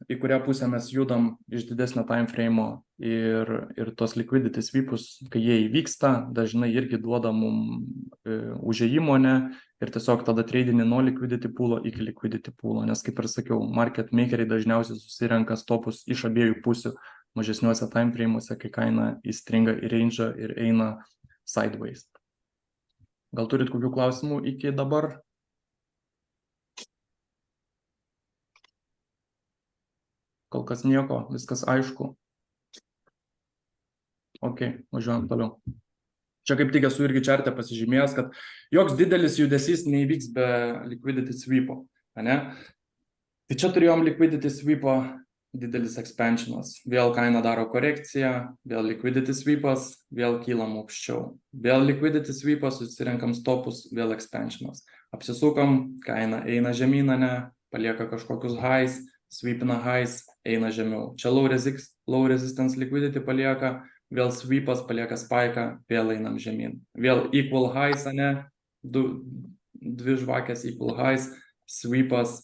į kurią pusę mes judam iš didesnio time frame'o ir tos liquidity sweepus, kai jie įvyksta, dažnai irgi duoda mum užėjimo, ne, ir tiesiog tada tradini nuo liquidity pool'o iki liquidity pool'o, nes kaip ir sakiau, market makeriai dažniausiai susirenka stopus iš abiejų pusių mažesniuose time frame'uose, kai kaina įstringa į range'ą ir eina sideways. Gal turit kokių klausimų iki dabar? Kol kas nieko, viskas aišku. Ok, važiuojam toliau. Čia kaip tik esu irgi čarte pasižymėjęs, kad joks didelis judesys neįvyks be liquidity sweepo, ane? Tai čia turėjom liquidity sweepo, didelis expansionas. Vėl kaina daro korekciją, vėl liquidity sweepas, vėl kylam aukščiau. Vėl liquidity sweepas, susirenkam stopus, vėl expansionas. Apsisukam, kaina eina žemyn, ne, palieka kažkokius highs, sweepina highs, eina žemiau. Čia low resistance liquidity palieka, vėl sweepas palieka spike'ą, vėl einam žemyn. Vėl equal highs, ne, dvi žvakės equal highs, sweepas,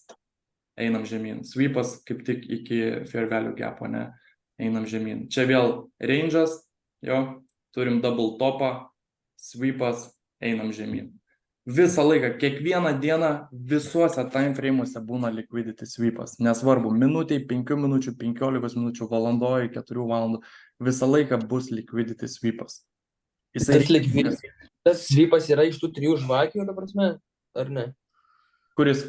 einam žemyn. Sweepas kaip tik iki fair value gap'o, ne, einam žemyn. Čia vėl range'as, jo, turim double topą, sweepas, einam žemyn. Visą laiką, kiekvieną dieną visuose time frame'uose būna liquidity sweepas. Nesvarbu, minutėj, 5 minučių, 15 minučių, valandoj, 4 valandų. Visą laiką bus liquidity sweepas. Tas sweepas yra iš tų 3 žvakių, ta prasme, ar ne? Kuris?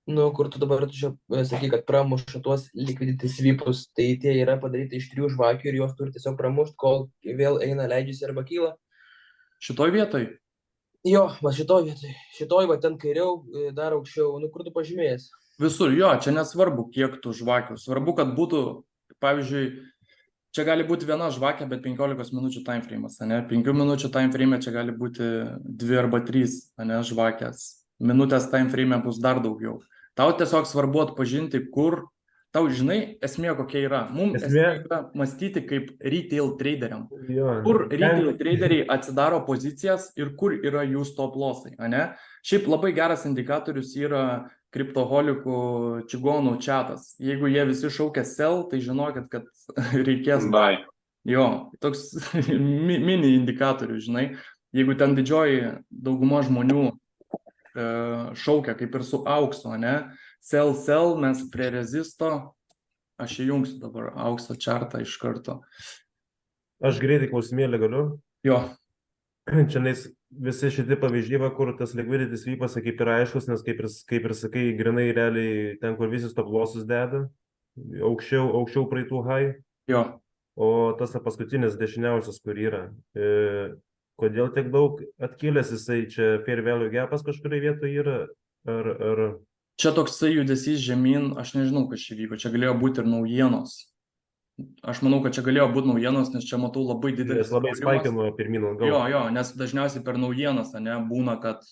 Nu, kur tu dabar čia sakai, kad pramuša tuos liquidity sweepus, tai tie yra padaryti iš 3 žvakių ir jos turi tiesiog pramušti, kol vėl eina, leidžiasi arba kyla. Šitoj vietoj? Jo, va šitoj va ten kairiau, dar aukščiau, nu kur tu pažymėjęs? Visur, jo, čia nesvarbu, kiek tų žvakių. Svarbu, kad būtų, pavyzdžiui, čia gali būti viena žvakė, bet 15 minučių time frame'as, ne? 5 minučių time frame čia gali būti 2 arba 3, ne, žvakės. Minutės time frame bus dar daugiau. Tau tiesiog svarbu atpažinti, kur, tau žinai, esmė kokia yra. Mums esmė yra mąstyti kaip retail traderiam. Kur retail traderiai atsidaro pozicijas ir kur yra jų stop lossai, ane? Šiaip labai geras indikatorius yra kriptoholikų čigonų chatas. Jeigu jie visi šaukia sell, tai žinokit, kad reikės buy. Jo, toks mini indikatorius, žinai. Jeigu ten didžioji dauguma žmonių šaukia kaip ir su auksu, ne? Sell, mes prie rezisto, aš įjungsiu dabar aukso chartą iš karto. Aš greitai klausimėlį galiu. Jo. Čia visi šitie pavyzdžiai, kur tas liquidity sweepas kaip yra aiškus, nes kaip ir sakai, grinai realiai ten, kur visi stop lossus deda, aukščiau praeitų high. Jo. O tas paskutinis dešiniausias, kur yra. Kodėl tiek daug atkilęs jisai, čia fair value gapas kažkurioje vietoje yra, ar... Čia toksai judesys žemyn, aš nežinau, kas čia vyko, čia galėjo būti ir naujienos. Aš manau, kad čia galėjo būti naujienos, nes čia matau labai didelis... Labai spaikino pirmyn atgal. Jo, nes dažniausiai per naujienas, ne, būna, kad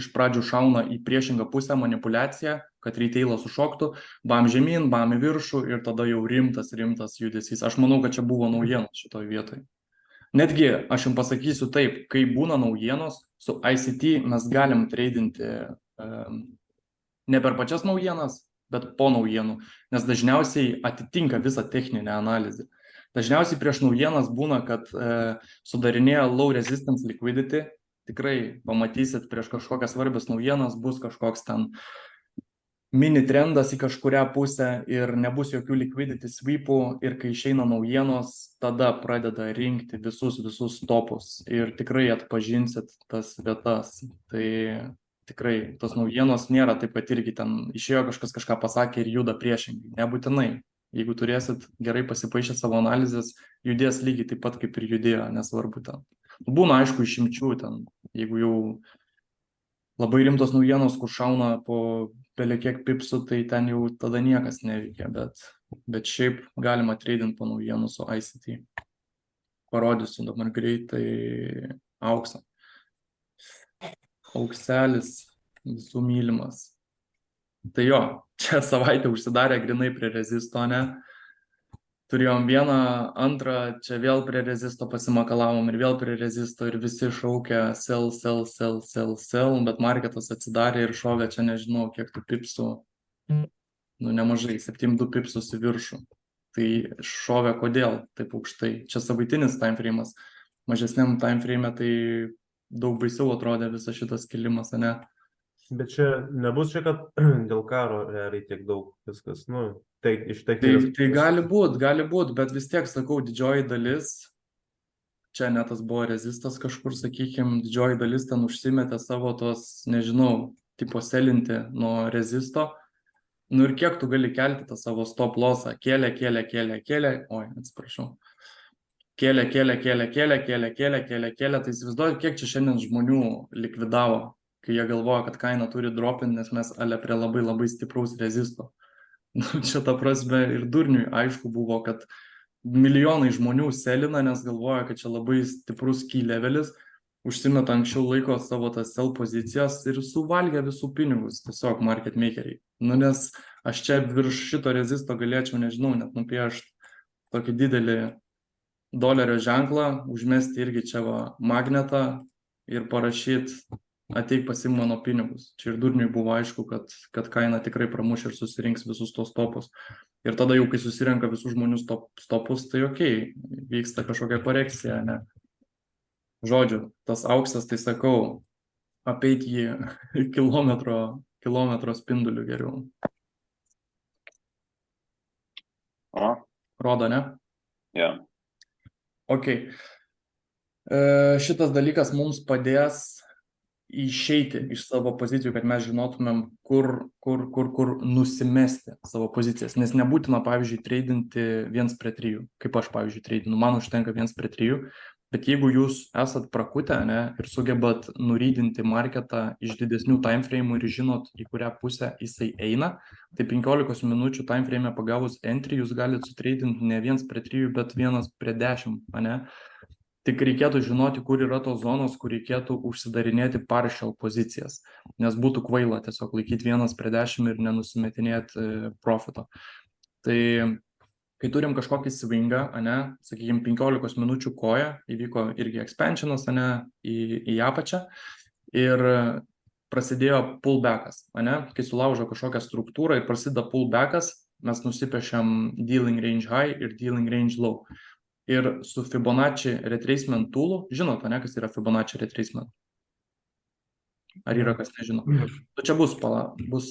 iš pradžių šauna į priešingą pusę manipuliacija, kad retailas sušoktų, bam žemyn, bam į viršų ir tada jau rimtas judesys. Aš manau, kad čia buvo naujienos šitoj vietoj. Netgi, aš jums pasakysiu taip, kai būna naujienos, su ICT mes galim tradinti ne per pačias naujienas, bet po naujienų, nes dažniausiai atitinka visą techninę analizę. Dažniausiai prieš naujienas būna, kad sudarinėja low resistance liquidity, tikrai pamatysit prieš kažkokias svarbias naujienas, bus kažkoks ten mini trendas į kažkurią pusę ir nebus jokių liquidity sweepų ir kai išeina naujienos, tada pradeda rinkti visus topus ir tikrai atpažinsit tas vietas. Tai tikrai tos naujienos nėra taip, kad irgi ten išėjo kažkas kažką pasakė ir juda priešingai. Nebūtinai. Jeigu turėsit gerai pasipaišę savo analizės, judės lygiai taip pat kaip ir judėjo, nesvarbu ten. Būna aišku išimčių ten, jeigu jau labai rimtos naujienos, kur šauna po belekiek pipsų, tai ten jau tada niekas neveikia, bet šiaip galima trading po naujienų su ICT. Parodysiu dabar greitai auksą. Aukselis visų mylimas. Tai jo, čia savaitę užsidarė grinai prie rezisto, ne? Turėjom vieną, antrą, čia vėl prie rezisto pasimakalavom ir vėl prie rezisto ir visi šaukia sell, bet marketas atsidarė ir šovė čia nežinau, kiek tų pipsų, nemažai, 7-2 pipsus į viršų. Tai šovė kodėl taip aukštai? Čia savaitinis timeframe'as, mažesniam timeframe'e tai daug baisiau atrodė visas šitas kilimas, ne? Bet čia nebus čia, kad dėl karo realiai tiek daug viskas, tai iš techninės. Tai gali būt, bet vis tiek, sakau, didžioji dalis, čia net tas buvo rezistas kažkur, sakykim, didžioji dalis ten užsimetė savo tos, nežinau, tipo selinti nuo rezisto, ir kiek tu gali kelti tą savo stop lossą, kėlė, tai įsivaizduoju, kiek čia šiandien žmonių likvidavo, kai jie galvoja, kad kaina turi dropinti, nes mes ale prie labai stipraus rezisto. Čia ta prasme ir durniui aišku buvo, kad milijonai žmonių selina, nes galvoja, kad čia labai stiprus key levelis, užsimeta anksčiau laiko savo tas sell pozicijas ir suvalgia visų pinigus, tiesiog market makeriai. Nes aš čia virš šito rezisto galėčiau, nežinau, net nupiešti tokį didelį dolerio ženklą, užmesti irgi čia va magnetą ir parašyti ateik pasiim mano pinigus. Čia ir durniui buvo aišku, kad kaina tikrai pramuš ir susirinks visus tos stopus. Ir tada jau, kai susirenka visų žmonių stopus, tai okei, vyksta kažkokia korekcija, ne? Žodžiu, tas auksas, tai sakau, apeit jį kilometro spinduliu geriau. Rodo, ne? Jo. Ok. Šitas dalykas mums padės išeiti iš savo pozicijų, kad mes žinotumėm, kur nusimesti savo pozicijas. Nes nebūtina, pavyzdžiui, tradinti 1:3, kaip aš, pavyzdžiui, tradinu. Man užtenka 1:3, bet jeigu jūs esat prakutę, ne, ir sugebat nurydinti marketą iš didesnių timeframe'ų ir žinot, į kurią pusę jisai eina, tai 15 minučių timeframe'e pagavus entry jūs galite sutradinti ne 1:3, bet 1:10, ne? Tik reikėtų žinoti, kur yra tos zonos, kur reikėtų užsidarinėti partial pozicijas, nes būtų kvaila tiesiog laikyti 1:10 ir nenusimetinėti profito. Tai kai turim kažkokį swingą, ane, sakykime, 15 minučių koja, įvyko irgi expansionas, ane, į apačią ir prasidėjo pullbackas, ane, kai sulaužo kažkokią struktūrą ir prasideda pullbackas, mes nusipešiam dealing range high ir dealing range low. Ir su Fibonacci retracement tool'u, žinot, ne, kas yra Fibonacci retracement? Ar yra kas nežino? Čia bus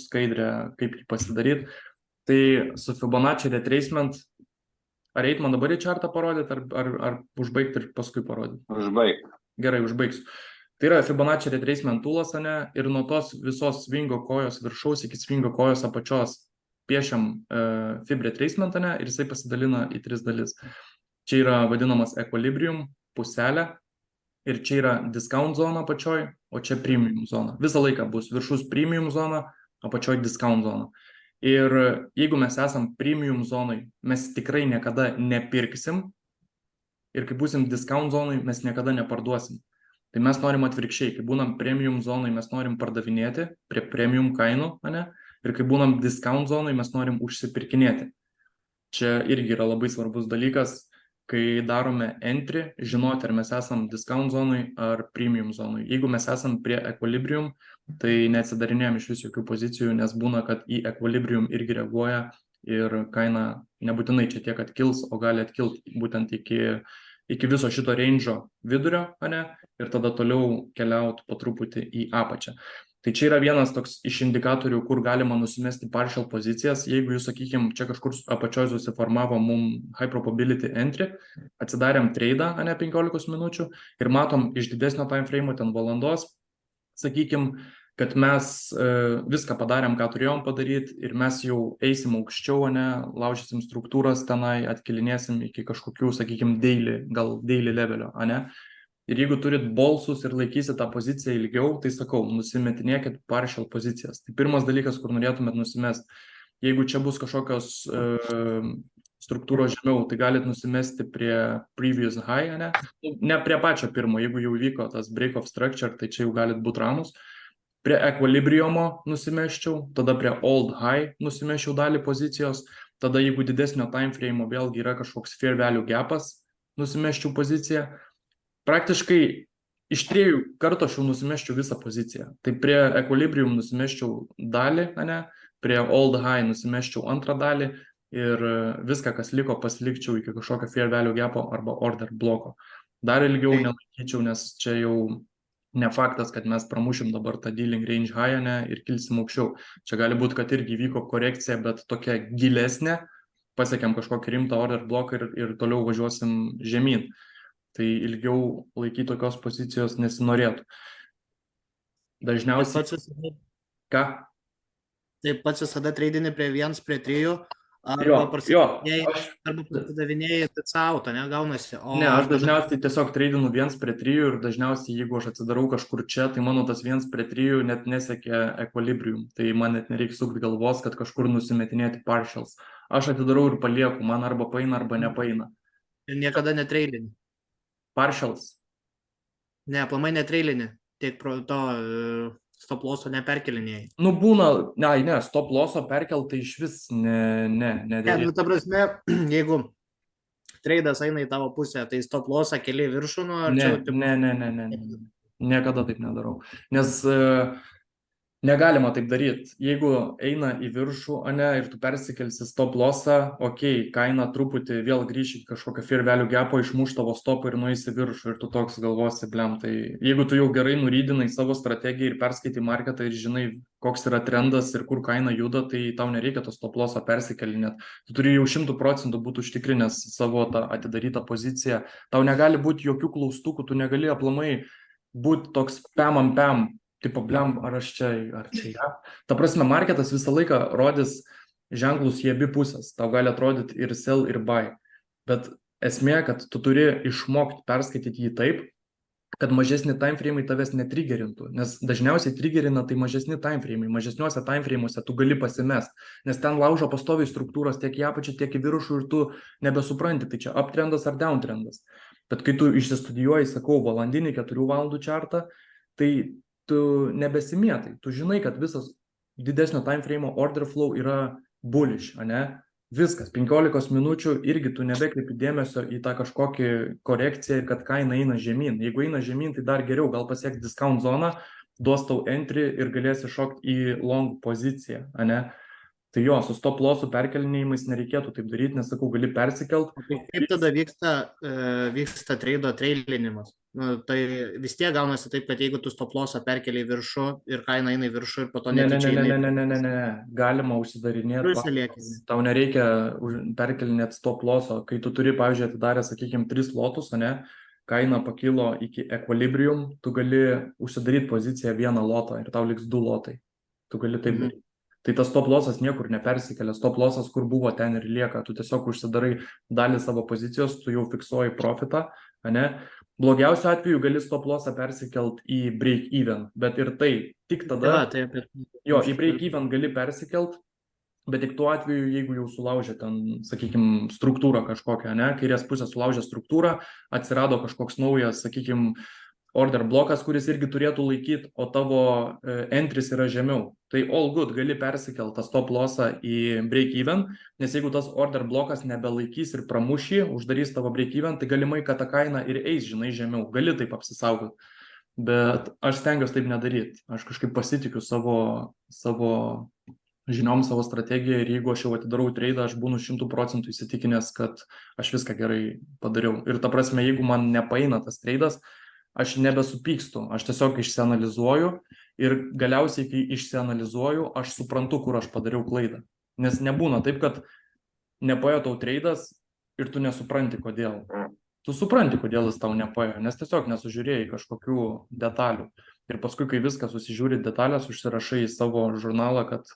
skaidrė, kaip jį pasidaryti. Tai su Fibonacci retracement, ar eit man dabar į chartą parodyti, ar užbaigti ir paskui parodyti? Užbaig. Gerai, užbaigsiu. Tai yra Fibonacci retracement tool'as, ne, ir nuo tos visos swingo kojos viršaus iki swingo kojos apačios piešiam Fib retracement, ne, ir jisai pasidalina į 3 dalis. Čia yra vadinamas equilibrium, puselė, ir čia yra discount zona apačioj, o čia premium zona. Visą laiką bus viršus premium zona, apačioj discount zona. Ir jeigu mes esam premium zonai, mes tikrai niekada nepirksim, ir kai būsim discount zonai, mes niekada neparduosim. Tai mes norim atvirkščiai, kai būnam premium zonai, mes norim pardavinėti prie premium kainų, ne? Ir kai būnam discount zonai, mes norim užsipirkinėti. Čia irgi yra labai svarbus dalykas, kai darome entry, žinoti, ar mes esam discount zonai ar premium zonai. Jeigu mes esam prie equilibrium, tai neatsidarinėjom iš vis jokių pozicijų, nes būna, kad į equilibrium irgi reaguoja ir kaina nebūtinai čia tiek atkils, o gali atkilti būtent iki viso šito range'o vidurio, ane, ir tada toliau keliauti po truputį į apačią. Tai čia yra vienas toks iš indikatorių, kur galima nusimesti partial pozicijas. Jeigu jūs, sakykime, čia kažkur apačioje susiformavo mum high probability entry, atsidarėm trade'ą, ane, 15 minučių ir matom iš didesnio time frame'o, ten valandos, sakykime, kad mes viską padarėm, ką turėjom padaryti ir mes jau eisim aukščiau, ane, laužysim struktūras tenai, atkilinėsim iki kažkokių, sakykime, daily levelio, ane. Ir jeigu turit bolsus ir laikysit tą poziciją ilgiau, tai sakau, nusimetinėkit partial pozicijas. Tai pirmas dalykas, kur norėtumėt nusimest. Jeigu čia bus kažkokios struktūros žemiau, tai galit nusimesti prie previous high, ne prie pačio pirmo, jeigu jau vyko tas break of structure, tai čia jau galit būti ramus. Prie equilibriumo nusimeščiau, tada prie old high nusimeščiau dalį pozicijos, tada jeigu didesnio time frame'o vėlgi yra kažkoks fair value gapas, nusimeščiau poziciją. Praktiškai iš 3 kartų aš jau nusimeščiau visą poziciją. Tai prie equilibrium nusimeščiau dalį, ane, prie old high nusimeščiau antrą dalį ir viską, kas liko, pasilikčiau iki kažkokio fair value gapo arba order bloko. Dar ilgiau nelaikyčiau, nes čia jau ne faktas, kad mes pramušim dabar tą dealing range high, ane, ir kilsim aukščiau. Čia gali būti, kad irgi vyko korekcija, bet tokia gilesnė, pasiekėm kažkokį rimtą order bloką ir toliau važiuosim žemyn. Tai ilgiau laikyti tokios pozicijos nesinorėtų. Dažniausiai... Ką? Taip pats visada treidini prie 1:3, arba prasidavinėjai TCAUT, ne, gaunasi. Ne, aš dažniausiai tiesiog treidinu 1:3 ir dažniausiai, jeigu aš atsidarau kažkur čia, tai mano tas 1:3 net nesiekia equilibrium. Tai man net nereikia sukti galvos, kad kažkur nusimetinėti partials. Aš atidarau ir palieku, man arba paina, arba nepaina. Ir niekada netreidini. Partials? Ne, aplamai netreilini, tik pro to stop losso neperkelinėjai. Nu būna, ne, stop losso perkeltai iš vis Nu, ta prasme, jeigu treidas eina į tavo pusę, tai stop lossą keli viršų, nu, ar čia... Ne, niekada taip nedarau, nes negalima taip daryti. Jeigu eina į viršų, ane, ir tu persikelsi stop lossą, okei, kaina truputį vėl grįši kažkokio fair value gapo, išmuš tavo stopą ir nueisi viršų ir tu toks galvosi, blem, tai jeigu tu jau gerai nurydinai savo strategiją ir perskaitai marketą ir žinai, koks yra trendas ir kur kaina juda, tai tau nereikia to stop lossą persikelinėt. Tu turi jau 100% būti užtikrinęs savo tą atidarytą poziciją. Tau negali būti jokių klaustukų, tu negali aplamai būti toks pam, tipo, blem, ar čia. Ta prasme, marketas visą laiką rodys ženklus į abi pusės. Tau gali atrodyti ir sell, ir buy. Bet esmė, kad tu turi išmokti perskaityti jį taip, kad mažesni time frame'ai tavęs netrigerintų. Nes dažniausiai triggerina tai mažesni time frame'ai. Mažesniuose time frame'uose tu gali pasimest. Nes ten laužo pastoviai struktūros tiek į apačią, tiek į viršų ir tu nebesupranti, tai čia uptrendas ar downtrendas. Bet kai tu išsistudijuoji, sakau, valandinį 4 valandų chartą, tai tu nebesimėtai, tu žinai, kad visas didesnio time frame'o order flow yra bullish, ane? Viskas, 15 minučių irgi tu nebekreipi dėmesio į tą kažkokį korekciją, kad kaina eina žemyn. Jeigu eina žemyn, tai dar geriau, gal pasieks discount zoną, duos tau entry ir galėsi šokti į long poziciją, ane? Tai jo, su stop lossų perkelinėjimais nereikėtų taip daryti, nes, sakau, gali persikelt. Kaip tada vyksta treido treilinimas? Nu, tai vis tiek gaunasi taip, kad jeigu tu stop lossą perkeli į viršų ir kaina eina į viršų ir po to netyčia... Ne, galima užsidarinėti. Tau nereikia perkelinėti stop losso. Kai tu turi, pavyzdžiui, atidarę, sakykime, 3 lotus, ne, kaina pakilo iki equilibrium, tu gali užsidaryti poziciją 1 lotą ir tau liks 2 lotai. Tu gali taip daryti. Tai tas stop lossas niekur nepersikelia, stop lossas kur buvo ten ir lieka, tu tiesiog užsidarai dalį savo pozicijos, tu jau fiksuoji profitą, ane? Blogiausiu atveju gali stop lossą persikelt į break even, bet ir tai tik tada, jo, į break even gali persikelt, bet tik tuo atveju, jeigu jau sulaužė ten, sakykime, struktūrą kažkokią, ne, kairės pusės sulaužė struktūrą, atsirado kažkoks naujas, sakykime, order blokas, kuris irgi turėtų laikyti, o tavo entris yra žemiau. Tai all good, gali persikelt tą stop lossą į break even, nes jeigu tas order blokas nebelaikys ir pramušį, uždarys tavo break even, tai galimai, kad ta kaina ir eis, žinai, žemiau. Gali taip apsisaugoti. bet aš stengiuosi taip nedaryti. Aš kažkaip pasitikiu savo žiniom, savo strategiją ir jeigu aš jau atidarau treidą, aš būnu 100% įsitikinęs, kad aš viską gerai padariau. Ir ta prasme, jeigu man nepaeina tas treidas, aš nebesupykstu, aš tiesiog išsianalizuoju ir galiausiai, kai išsianalizuoju, aš suprantu, kur aš padariau klaidą. Nes nebūna taip, kad nepaėjo tau treidas ir tu nesupranti, kodėl. Tu supranti, kodėl jis tau nepaėjo, nes tiesiog nesužiūrėjai kažkokių detalių. Ir paskui, kai viską susižiūri detalės, užsirašai į savo žurnalą, kad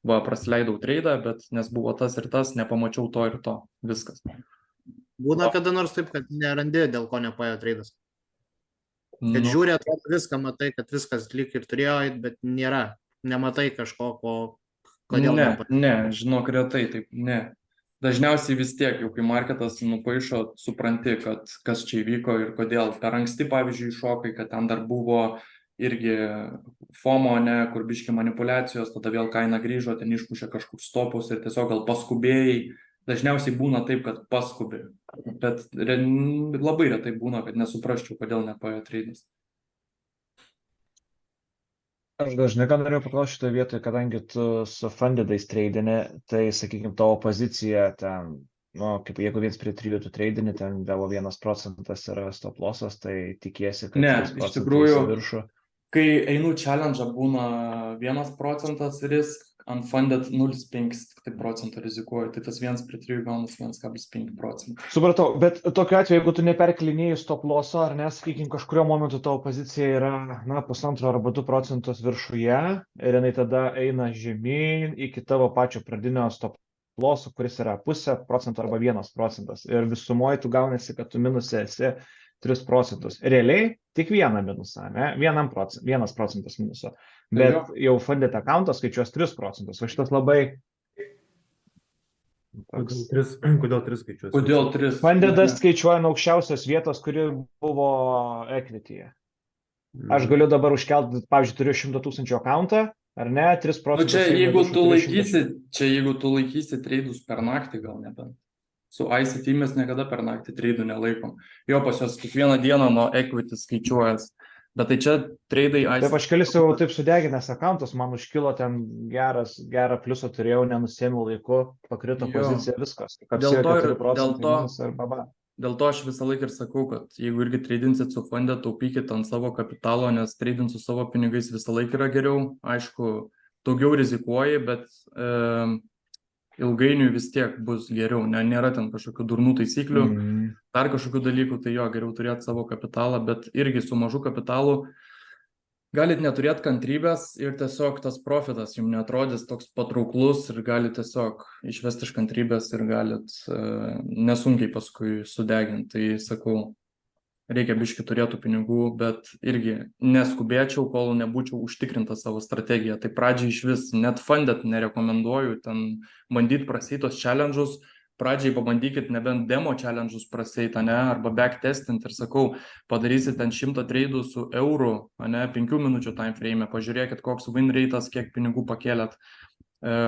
va, prasileidau treidą, bet nes buvo tas ir tas, nepamačiau to ir to. Viskas. Būna kada nors taip, kad nerandi, dėl ko nepaėjo treidas. Kad Nu, žiūri, atrodo viską, matai, kad viskas lyg ir turėjo eit, bet nėra. Nematai kažko, kodėl nepaėjo. ne, žinok, retai taip, ne. Dažniausiai vis tiek, jau kai marketas nupaišo, supranti, kad kas čia įvyko ir kodėl. Per anksti, pavyzdžiui, šokai, kad ten dar buvo irgi FOMO, ne, kur biški manipulacijos, tada vėl kaina grįžo, ten išpušė kažkur stopus ir tiesiog gal paskubėjai. Dažniausiai būna taip, kad paskubi, bet labai retai būna, kad nesuprasčiau, kodėl nepaėjo treidas. Aš dažnai ką norėjau paklausti šitoje vietoje, kadangi tu su fundedais treidini, tai, sakykime, tavo pozicija ten, nu, kaip jeigu 1:3 tu treidini, ten vėl 1% yra stop lossas, tai tikiesi, kad Ne, 3% iš tikrųjų, į viršų. kai einu challenge būna 1% risk, unfunded 0,5% rizikuoju, tai tas 1:3 gaunas 1,5%. Supratau, bet tokiu atveju, jeigu tu neperklinėjai stop losso, ar ne, sakykime, kažkurio momentu tavo pozicija yra, na, 1,5 arba 2% viršuje ir jinai tada eina žemyn iki tavo pačio pradinio stop losso, kuris yra 0,5% arba 1%. Ir visumoje tu gaunasi, kad tu minuse esi 3%. Realiai tik vieną minusą, ne? 1% minuso. Bet jau funded accountas skaičiuos 3%. Va šitas labai... Kodėl 3 skaičius? Kodėl 3? Fundedas skaičiuoja nuo aukščiausios vietos, kuri buvo equityje. Aš galiu dabar užkelti, pavyzdžiui, turiu 100,000 accountą, ar ne, 3%. Nu, čia jeigu tu laikysi treidus per naktį, gal nebent. Su ICT mes niekada per naktį treidų nelaikom. Jo, pas jos kiekvieną dieną nuo equity skaičiuojas. Bet tai čia treidai ICT. Taip, aš kelis jau taip sudeginęs accountus, man užkilo ten gerą pliusą turėjau, nenusėmiau laiku, pakrito pozicija, viskas. Dėl to aš visą laiką ir sakau, kad jeigu irgi treidinsit su fonde, taupykit ant savo kapitalo, nes treidint su savo pinigais visą laiką yra geriau. Aišku, daugiau rizikuoji, bet ilgainiui vis tiek bus geriau. Nėra ten kažkokių durnų taisyklių, dar kažkokių dalykų, tai jo, geriau turėti savo kapitalą, bet irgi su mažu kapitalu galit neturėti kantrybės ir tiesiog tas profitas jums neatrodys toks patrauklus ir galit tiesiog išvesti iš kantrybės ir galit nesunkiai paskui sudeginti. Tai sakau, reikia biški turėtų pinigų, bet irgi neskubėčiau, kol nebūčiau užtikrinta savo strategiją. Tai pradžiai iš vis net funded nerekomenduoju ten bandyti prasytos challenge'us. Pradžiai pabandykit nebent demo challenge'us praseitą, ne, arba backtestinti ir sakau, padarysit ten 100 treidų su euru, ne, 5 minučių time frame, pažiūrėkit, koks win rate'as, kiek pinigų pakėlėt,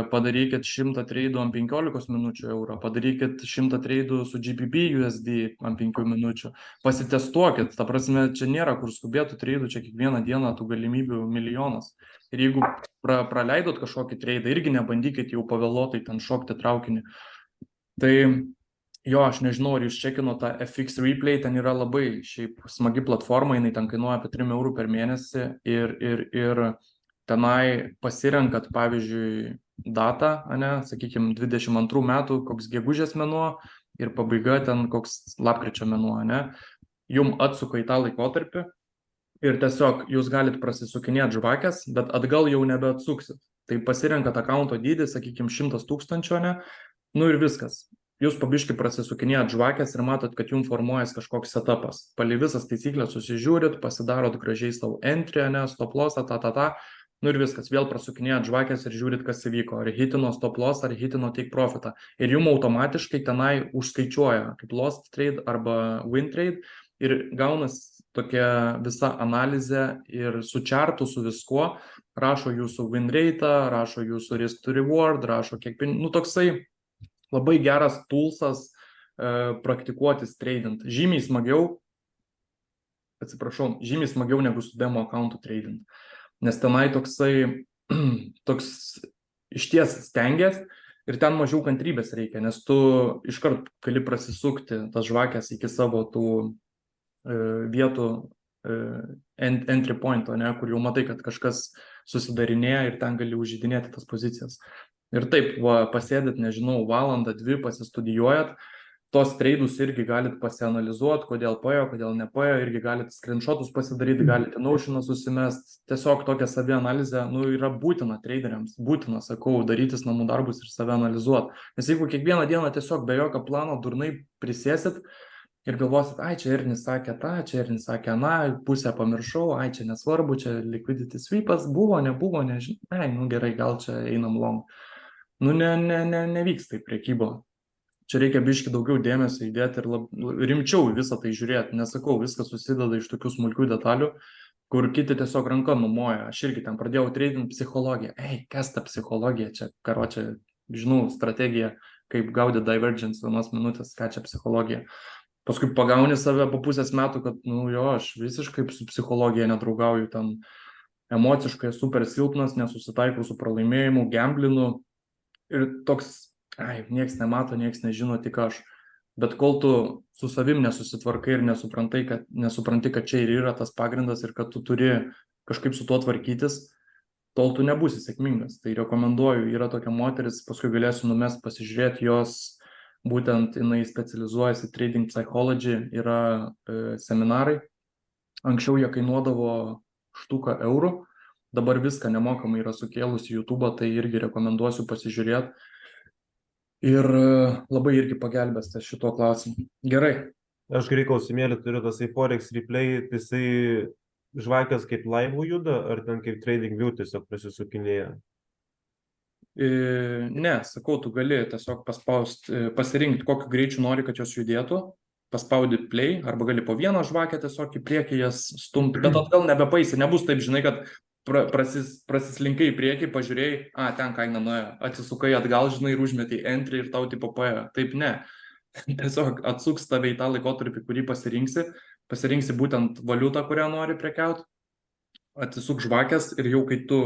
padarykit 100 treidų ant 15 minučių euro, padarykit 100 treidų su GBP USD ant 5 minučių, pasitestuokit, ta prasme, čia nėra kur skubėtų treidų, čia kiekvieną dieną tų galimybių milijonas. Ir jeigu praleidot kažkokį treidą, irgi nebandykit jau pavėluotai ten šokti traukinį. Tai jo, aš nežinau, ar jūs čekino tą FX Replay, ten yra labai šiaip smagi platforma, jinai ten kainuoja apie 3 eurų per mėnesį ir tenai pasirenkat, pavyzdžiui, datą, ne, sakykime, 22 metų, koks gegužės mėnuo ir pabaiga ten koks lapkričio mėnuo, ne, jum atsuka į tą laikotarpį ir tiesiog jūs galit prasisukinėti žvakės, bet atgal jau nebeatsuksit. Tai pasirenkat accounto dydį, sakykime, 100 000, ne, nu ir viskas. Jūs pabiškai prasisukinėjat žvakės ir matot, kad jums formuojas kažkoks setupas. Palei visas taisyklės susižiūrit, pasidarot gražiai savo entry, ne, stop lossą, nu ir viskas. Vėl prasukinėjat žvakės ir žiūrit, kas įvyko. Ar hitino stop loss, ar hitino take profitą. Ir jums automatiškai tenai užskaičiuoja kaip lost trade arba win trade. Ir gaunas tokia visa analizė ir su chartu, su viskuo. Rašo jūsų win rate, rašo jūsų risk to reward, rašo kiek pinigų. Nu toksai labai geras toolsas praktikuotis tradint. Žymiai smagiau atsiprašau, žymiai smagiau negu su demo accountų trading. Nes tenai toksai, toks išties stengiasi ir ten mažiau kantrybės reikia, nes tu iškart gali prasisukti tas žvakės iki savo tų vietų entry pointo, ne, kur jau matai, kad kažkas susidarinėja ir ten gali užžydinėti tas pozicijas. Ir taip, pasėdėt, nežinau, valandą, 2 pasistudijuojat, tos treidus irgi galit pasianalizuoti, kodėl paėjo, kodėl nepaėjo, irgi galit screenshotus pasidaryti, galite Notioną susimest. Tiesiog tokia savianalizė, yra būtina treideriams, būtina, sakau, darytis namų darbus ir save analizuoti. Nes jeigu kiekvieną dieną tiesiog be jokio plano durnai prisėsit ir galvosit, ai, čia Ernis sakė tą, čia Ernis sakė aną, pusę pamiršau, ai, čia nesvarbu, čia liquidity sweepas buvo, nebuvo, nežinau, ai, gerai, gal čia einam long. Nevyks tai prekybo. Čia reikia biški daugiau dėmesio įdėti ir rimčiau visą tai žiūrėti. Nesakau, viskas susideda iš tokių smulkių detalių, kur kiti tiesiog ranka numoja. Aš irgi ten pradėjau trading psichologiją. Ei, kas ta psichologija? Čia, karočią, žinau, strategija, kaip gaudyti divergence 1 minutės, ką čia psichologija. Paskui pagauni save po pusės metų, kad, aš visiškai su psichologija nedraugauju, ten emociškai super silpnas, nesusitaikau su pralaimėjimu, gamblinu. Ir toks, nieks nemato, nieks nežino, tik aš. Bet kol tu su savim nesusitvarkai ir nesupranti, kad čia ir yra tas pagrindas ir kad tu turi kažkaip su tuo tvarkytis, tol tu nebūsi sėkmingas. Tai rekomenduoju, yra tokia moteris, paskui galėsiu numest pasižiūrėti, jos būtent jinai specializuojasi trading psychology, yra seminarai. Anksčiau jie kainuodavo štuką eurų. Dabar viską nemokamai yra sukėlus į YouTube, tai irgi rekomenduosiu pasižiūrėti. Ir labai irgi pagelbės šituo klausimu. Gerai. Aš gerai klausimėlį turiu, tas Forex replay, jisai žvakės kaip laivų juda, ar ten kaip trading view tiesiog pasisukinėja? Ne, sakau, tu gali tiesiog pasirinkti, kokiu greičiu nori, kad jos judėtų. Paspaudi play, arba gali po vieną žvakę tiesiog į priekį jas stumti, bet atgal nebepaisi, nebus taip, žinai, kad prasislinkai į priekį, pažiūrėjai, ten kaina nuėjo, atsisukai atgal, žinai, ir užmetai entry ir tau tipo paėjo. Taip ne. Tiesiog atsuks tave į tą laikotarpį, kurį pasirinksi būtent valiutą, kurią nori prekiauti, atsisuk žvakės ir jau kai tu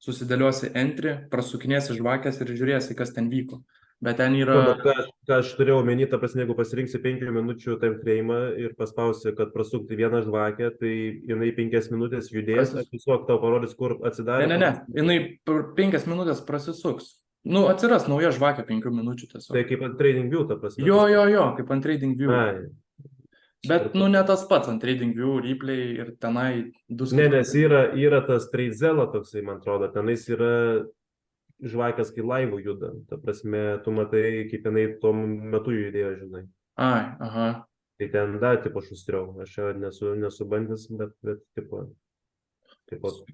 susidėliosi entry, prasukinėsi žvakės ir žiūrėsi, kas ten vyko. Bet ten yra... Ką aš turėjau omeny, ta prasme, jeigu pasirinksi 5 minučių time frame ir paspausi, kad prasukti vieną žvakę, tai jinai 5 minutės judės, tiesiog tau parodys, kur atsidarė. Ne, jinai 5 minutės prasisuks. Atsiras nauja žvakė 5 minučių tiesiog. Tai kaip ant trading view, ta prasme. Jo, kaip ant trading view. Bet, ne tas pats ant trading view, replay ir tenai... Nes yra tas TradeZella toksai, man atrodo, tenais yra žvakės, kai laivų juda. Ta prasme, tu matai, kaip jinai tuo metu judėjo, žinai. Aha. Tai ten tipo šustriau. Aš čia nesu bandęs, bet tipo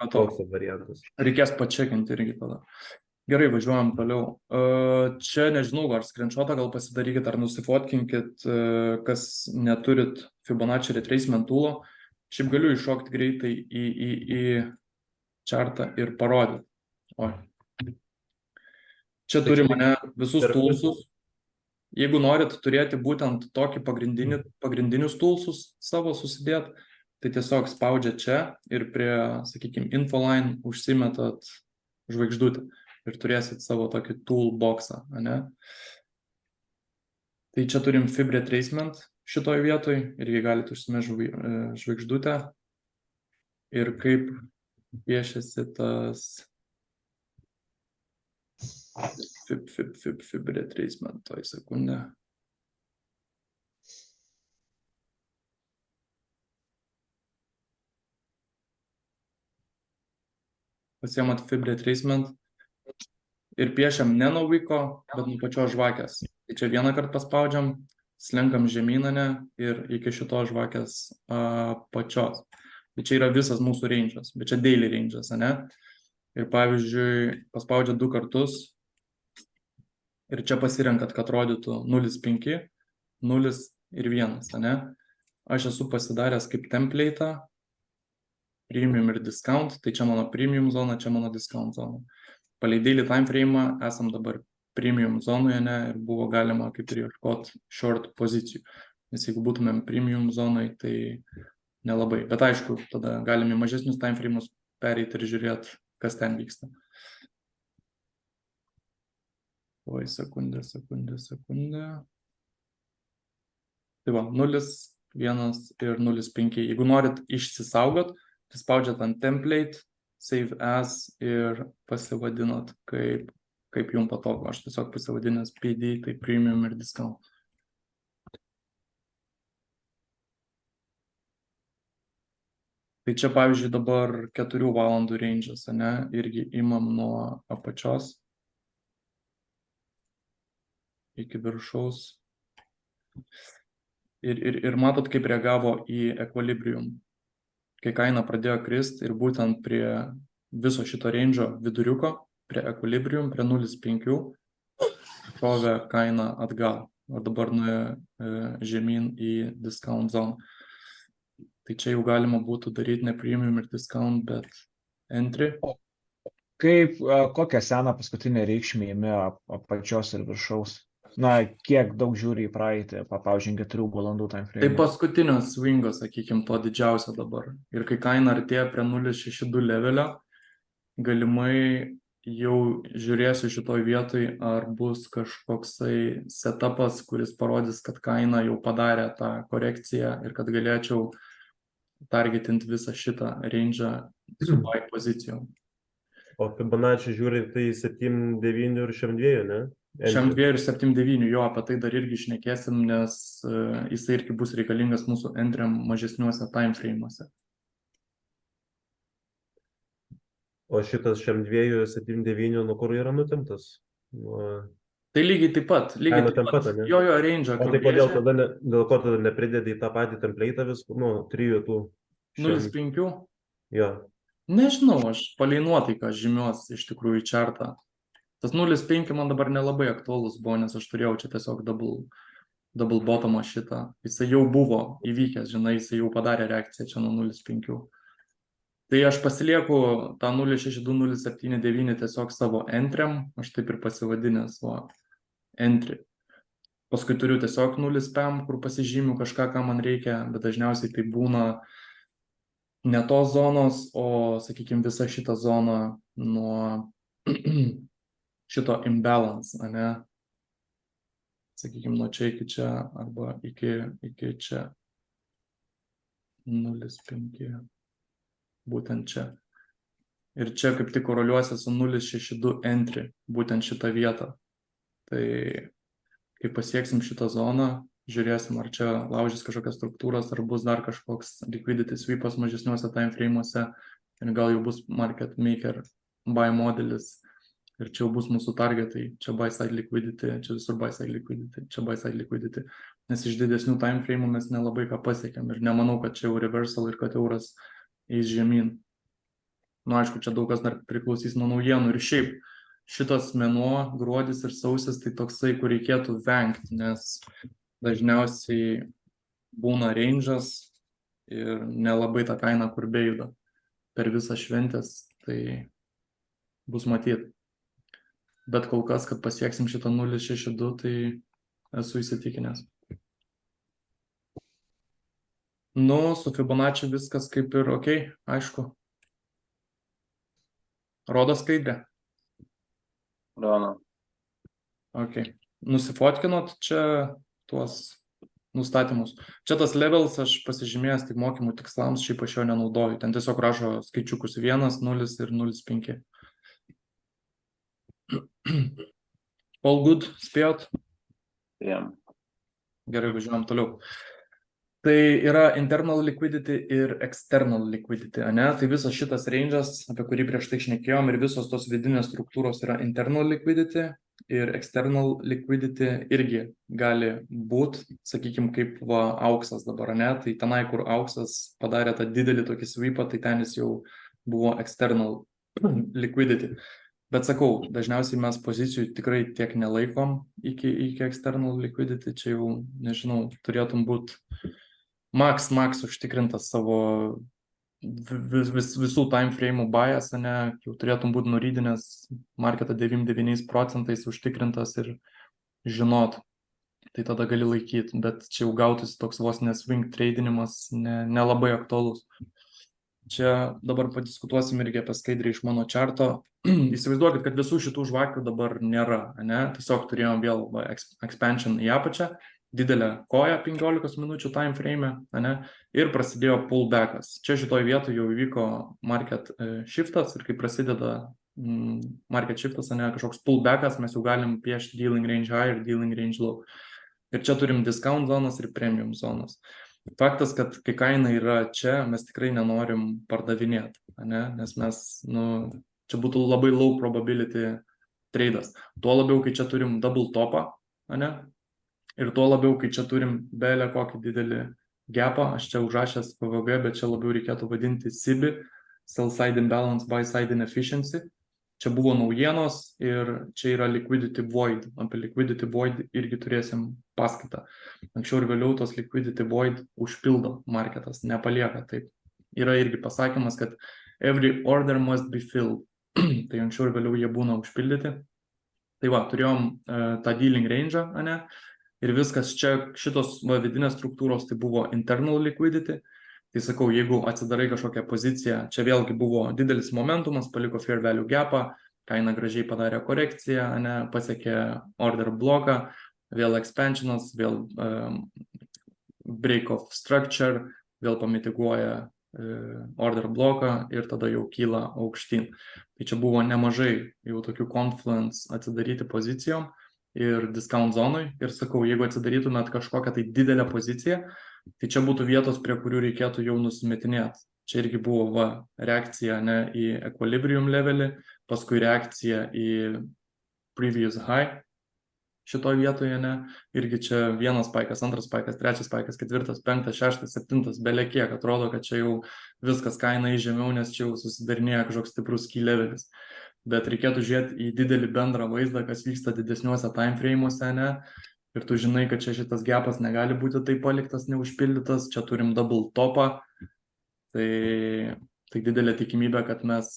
toks variantas. Reikės pačekinti irgi tada. Gerai, važiuojam toliau. Čia nežinau, ar screenshotą gal pasidarykit, ar nusifotkinkit, kas neturit Fibonacci retracement tool'o. Šiaip galiu iššokti greitai į chartą ir parodyti. Čia turi mane visus toolsus. Jeigu norit turėti būtent tokį pagrindinius toolsus savo susidėt, tai tiesiog spaudžiat čia ir prie, sakykime, infoline užsimetat žvaigždutę ir turėsit savo tokį toolboxą, ne? Tai čia turim Fib retracement šitoj vietoj ir jį galite užsimesti žvaigždutę ir kaip piešiasi tas Fib retracement, toj sekundę. Pasiemat Fib retracement ir piešiam ne nuo vyko, bet nuo pačios žvakės. Tai čia vieną kartą paspaudžiam, slenkam žemynane ir iki šitos žvakės pačios. Bet čia yra visas mūsų range'as, bet čia daily range'as, ne? Ir pavyzdžiui, paspaudžiat 2 kartus ir čia pasirenkat, kad rodytų 0,5, 0 ir 1, ne? Aš esu pasidaręs kaip template'ą, premium ir discount, tai čia mano premium zona, čia mano discount zona. Palei daily time frame'ą esam dabar premium zonoje, ne? Ir buvo galima kaip ir ieškoti short pozicijų. Nes jeigu būtumėm premium zonai, tai nelabai. Bet aišku, tada galime mažesnius time frame'us pereiti ir žiūrėti, kas ten vyksta. Oi, sekundė. Tai va, 0, 1 ir 0,5. Jeigu norit išsisaugot, tai spaudžiat ant template, save as ir pasivadinat, kaip jums patogu. Aš tiesiog pasivadinęs PD, tai premium ir discount. Tai čia, pavyzdžiui, dabar 4 valandų range'as, ane, irgi imam nuo apačios iki viršaus. Ir matot, kaip reagavo į equilibrium. Kai kaina pradėjo krist ir būtent prie viso šito range'o viduriuko, prie equilibrium, prie 0,5, šovė kaina atgal. O dabar nuėjo žemyn į discount zone. Tai čia jau galima būtų daryti ne premium ir discount, bet entry. Kokią seną paskutinę reikšmę ėmė apačios ir viršaus? Na, kiek daug žiūri į praeitį, pavyzdžiui, 4 valandų time frame. Tai paskutinio swingo, sakykime, to didžiausio dabar. Ir kai kaina artėja prie 0,62 levelio, galimai jau žiūrėsiu šitoj vietoj, ar bus kažkoksai setupas, kuris parodys, kad kaina jau padarė tą korekciją ir kad galėčiau targetinti visą šitą range'ą su buy pozicijom. O Fibonacci žiūri tai 7,9 ir šiam 2, ne? Šiam 2 ir 7,9, jo, apie tai dar irgi šnekėsim, nes jisai irgi bus reikalingas mūsų entriam mažesniuose time frame'uose. O šitas šiam 2, 7,9, nuo kur yra nutimtas? Tai lygiai taip pat. Ne? Jo, range'ą. O tai kodėl tada, dėl ko tada nepridedi į tą patį template'ą viskų, 3 tų? 0,5? Jo. Nežinau, aš palei nuotaiką žymiuos iš tikrųjų čartą. Tas 0,5 man dabar nelabai aktualus buvo, nes aš turėjau čia tiesiog double bottomą šitą. Jisai jau buvo įvykęs, žinai, jisai jau padarė reakciją čia nuo 0,5. Tai aš pasilieku tą 0,62, 0,79 tiesiog savo entriam, aš taip ir pasivadinęs, entry. Paskui turiu tiesiog 0,5, kur pasižymiu kažką, ką man reikia, bet dažniausiai tai būna ne tos zonos, o, sakykime, visa šita zona nuo šito imbalance, ane? Sakykime, nuo čia iki čia, arba iki čia. 0,5. Būtent čia. Ir čia kaip tik koreliuosi su 0,62 entry, būtent šitą vietą. Tai kai pasieksim šitą zoną, žiūrėsim, ar čia laužys kažkokias struktūras, ar bus dar kažkoks liquidity sweepas mažesniuose time frame'uose, ir gal jau bus market maker buy modelis, ir čia jau bus mūsų targetai, čia buy side liquidity, čia visur buy side liquidity, čia buy side liquidity, nes iš didesnių time frame'ų mes nelabai ką pasiekėm, ir nemanau, kad čia jau reversal ir kad euras eis žemyn. Nu, aišku, čia daug kas dar priklausys nuo naujienų, ir šiaip šitas mėnuo, gruodis ir sausis, tai toksai, kur reikėtų vengti, nes dažniausiai būna range'as ir nelabai ta kaina, kur bejuda. Per visą šventės, tai bus matyt. Bet kol kas, kad pasieksim šitą 0,62, tai esu įsitikinęs. Nu, su Fibonacci viskas kaip ir ok, aišku. Rodo skaidrę? Rodo. Ok. Nusifotkinot čia tuos nustatymus. Čia tas levels aš pasižymėjęs tik mokymų tikslams, šiaip aš jo nenaudoju. Ten tiesiog rašo skaičiukus 1, 0 ir 0,5. All good, spėjot? Yeah. Gerai, važiuojam toliau. Tai yra internal liquidity ir external liquidity, ane? Tai visas šitas range'as, apie kurį prieš tai šnekėjom, ir visos tos vidinės struktūros yra internal liquidity ir external liquidity irgi gali būti, sakykime, kaip auksas dabar, ne? Tai tenai, kur auksas padarė tą didelį tokį sweepą, tai ten jis jau buvo external liquidity. Bet sakau, dažniausiai mes pozicijų tikrai tiek nelaikom iki external liquidity, čia jau, nežinau, turėtum būti max užtikrintas savo visų time frame'ų bias, ne, jau turėtum būti nurydinęs marketą 99% užtikrintas ir žinot, tai tada gali laikyti, bet čia jau gautųsi toks vos neswing tradinimas, nelabai aktualus. Čia dabar padiskutuosim irgi apie skaidrį iš mano čarto. Įsivaizduokit, kad visų šitų žvakių dabar nėra, ne? Tiesiog turėjom vėl expansion į apačią, didelę koją 15 minučių time frame, ne? Ir prasidėjo pullbackas. Čia šitoj vietoje jau įvyko market shiftas ir kai prasideda market shiftas, ne, kažkoks pullbackas, mes jau galim piešti dealing range high ir dealing range low. Ir čia turim discount zonas ir premium zonas. Faktas, kad kai kaina yra čia, mes tikrai nenorim pardavinėti, ne? Nes mes, čia būtų labai low probability tradas. Tuo labiau, kai čia turim double topą, ne? Ir tuo labiau, kai čia turim belę kokį didelį gapą, aš čia užrašęs PVG, bet čia labiau reikėtų vadinti SIBI, Sell Side Imbalance, Buy Side Inefficiency. Čia buvo naujienos ir čia yra liquidity void. Apie liquidity void irgi turėsim paskaitą. Anksčiau ir vėliau tos liquidity void užpildo marketas, nepalieka taip. Yra irgi pasakymas, kad every order must be filled. Tai anksčiau ir vėliau jie būna užpildyti. Tai va, turėjom tą dealing range, ne? Ir viskas čia, šitos vidinės struktūros, tai buvo internal liquidity. Tai sakau, jeigu atsidarai kažkokią poziciją, čia vėlgi buvo didelis momentumas, paliko fair value gapą, kaina gražiai padarė korekciją, ne, pasiekė order bloką, vėl expansionas, vėl break of structure, vėl pamitiguoja order bloką ir tada jau kyla aukštyn. Tai čia buvo nemažai jau tokių confluence atsidaryti pozicijom ir discount zonui. Ir sakau, jeigu atsidarytumėt kažkokią tai didelę poziciją, tai čia būtų vietos, prie kurių reikėtų jau nusimetinėti. Čia irgi buvo reakcija, ne, į equilibrium levelį, paskui reakcija į previous high šitoje vietoje, ne. Irgi čia vienas spaikas, antras spaikas, trečias spaikas, ketvirtas, penktas, šeštas, septintas, bele kiek. Atrodo, kad čia jau viskas kaina įžemiau, nes čia jau susidarinėja kažkoks stiprus key levelis. Bet reikėtų žiūrėti į didelį bendrą vaizdą, kas vyksta didesniuose time frame'uose, ne. Ir tu žinai, kad čia šitas gapas negali būti taip paliktas, neužpildytas, čia turim double topą, tai didelė tikimybė, kad mes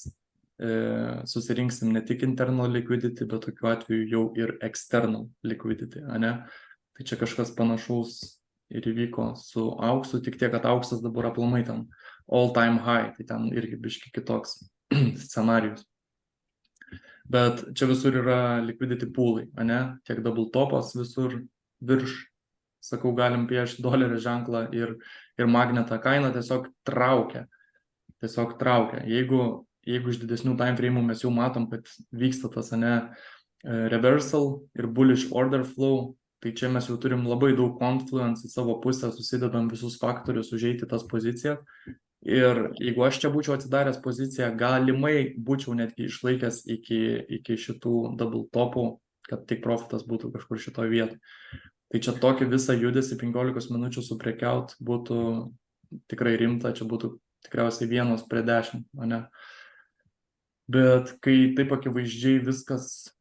susirinksim ne tik internal liquidity, bet tokiu atveju jau ir external liquidity, ne? Tai čia kažkas panašaus ir įvyko su auksu, tik tiek, kad auksas dabar aplamai ten all time high, tai ten irgi biški kitoks scenarijus. Bet čia visur yra liquidity poolai, ne? Tiek double topas visur virš, sakau, galim piešti dolerio ženklą ir magnetą. Kaina tiesiog traukia. Jeigu iš didesnių time frame'ų mes jau matom, kad vyksta tas, ne, reversal ir bullish order flow, tai čia mes jau turim labai daug confluence į savo pusę, susidedam visus faktorius, užeiti tas pozicijas. Ir jeigu aš čia būčiau atsidaręs poziciją, galimai būčiau netgi išlaikęs iki šitų double topų, kad tik profitas būtų kažkur šitoje vietoje. Tai čia tokį visą judesį 15 minučių suprekiaut būtų tikrai rimta, čia būtų tikriausiai 1/10, ne? Bet kai taip akivaizdžiai viskas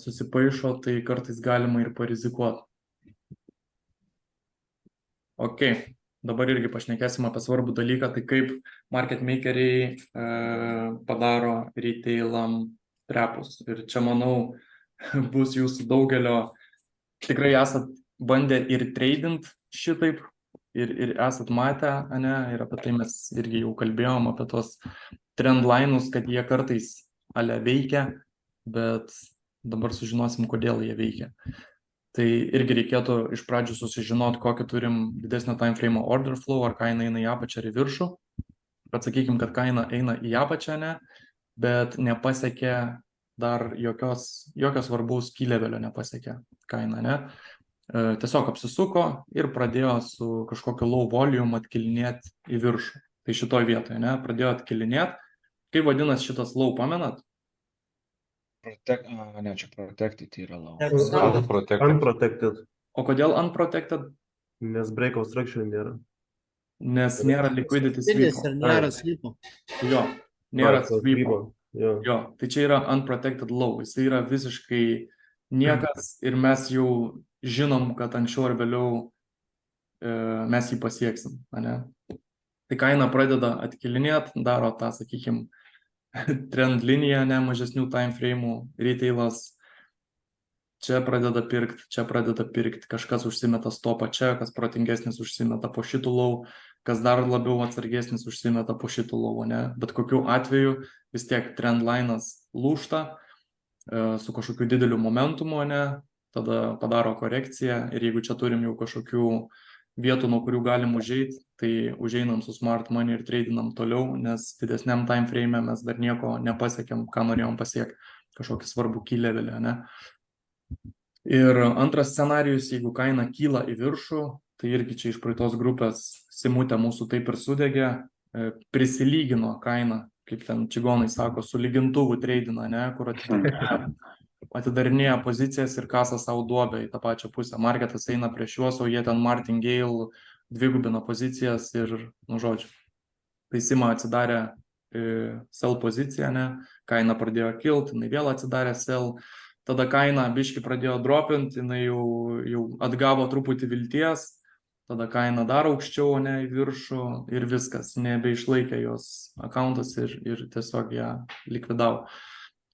susipaišo, tai kartais galima ir parizikuoti. Ok. Dabar irgi pašnekėsim apie svarbų dalyką, tai kaip market makeriai padaro retailam trepus. Ir čia, manau, bus jūsų daugelio, tikrai esat bandę ir tradint šitaip, ir esat matę, ne, ir apie tai mes irgi jau kalbėjom, apie tos trendlainus, kad jie kartais ale veikia, bet dabar sužinosim, kodėl jie veikia. Tai irgi reikėtų iš pradžių susižinoti, kokį turim didesnio time frame order flow, ar kaina eina į apačią ar į viršų. Atsakykim, kad kaina eina į apačią, ne, bet nepasiekė dar jokio svarbaus key levelio nepasiekė kaina, ne. Tiesiog apsisuko ir pradėjo su kažkokiu low volume atkilinėti į viršų. Tai šitoj vietoje, ne, pradėjo atkilinėti. Kaip vadinasi šitas low, pamenat? Ne, čia protected yra low. Unprotected. O kodėl unprotected? Nes break of structure nėra. Nes nėra liquidity Didis sweepo. ir nėra slypo. Jo, nėra sweepo. Jo. Jo, tai čia yra unprotected low. Jis yra visiškai niekas ir mes jau žinom, kad anksčiau ar vėliau mes jį pasieksim, ne? Tai kaina pradeda atkilinėti, daro tą, sakykim, trend liniją, ne, mažesnių time frame'ų, retailas čia pradeda pirkti, kažkas užsimeta stopą čia, kas protingesnis užsimeta po šitų lau, kas dar labiau atsargesnis užsimeta po šitų lau, ne? Bet kokiu atveju vis tiek trendline'as lūžta su kažkokiu dideliu momentumu, ne? Tada padaro korekciją ir jeigu čia turim jau kažkokių vietų, nuo kurių galim užeiti, tai užeinam su smart money ir treidinam toliau, nes didesniam time frame mes dar nieko nepasiekėm, ką norėjom pasiekti, kažkokį svarbų key levelį, ne? Ir antras scenarijus, jeigu kaina kyla į viršų, tai irgi čia iš praeitos grupės Simutė mūsų taip ir sudegė, prisilygino kainą, kaip ten čigonai sako, su lygintuvų treidina, ne, kur atidarinėja pozicijas ir kasa savo duobę į tą pačią pusę. Marketas eina prieš juos, o jie ten martingale dvigubina pozicijas ir, nu žodžiu, tai Sima atsidarė sell poziciją, ne, kaina pradėjo kilt, jinai vėl atsidarė sell, tada kaina biški pradėjo dropint, jinai jau atgavo truputį vilties, tada kaina dar aukščiau, ne, į viršų ir viskas, nebeišlaikė jos akauntas ir tiesiog ją likvidavo.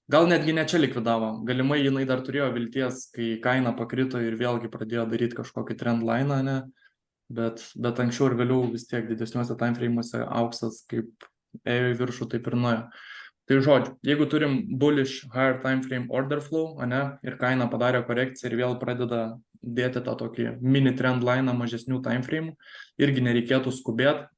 Gal netgi ne čia likvidavo, galimai jinai dar turėjo vilties, kai kaina pakrito ir vėlgi pradėjo daryti kažkokį trendline'ą, ne, bet anksčiau ir vėliau vis tiek didesniuose timeframe'uose auksas kaip ėjo į viršų, taip ir nuėjo. Tai žodžiu, jeigu turim bullish higher time frame order flow, ne, ir kaina padarė korekciją ir vėl pradeda dėti tą tokį mini trend line'ą mažesnių time frame, irgi nereikėtų skubėti,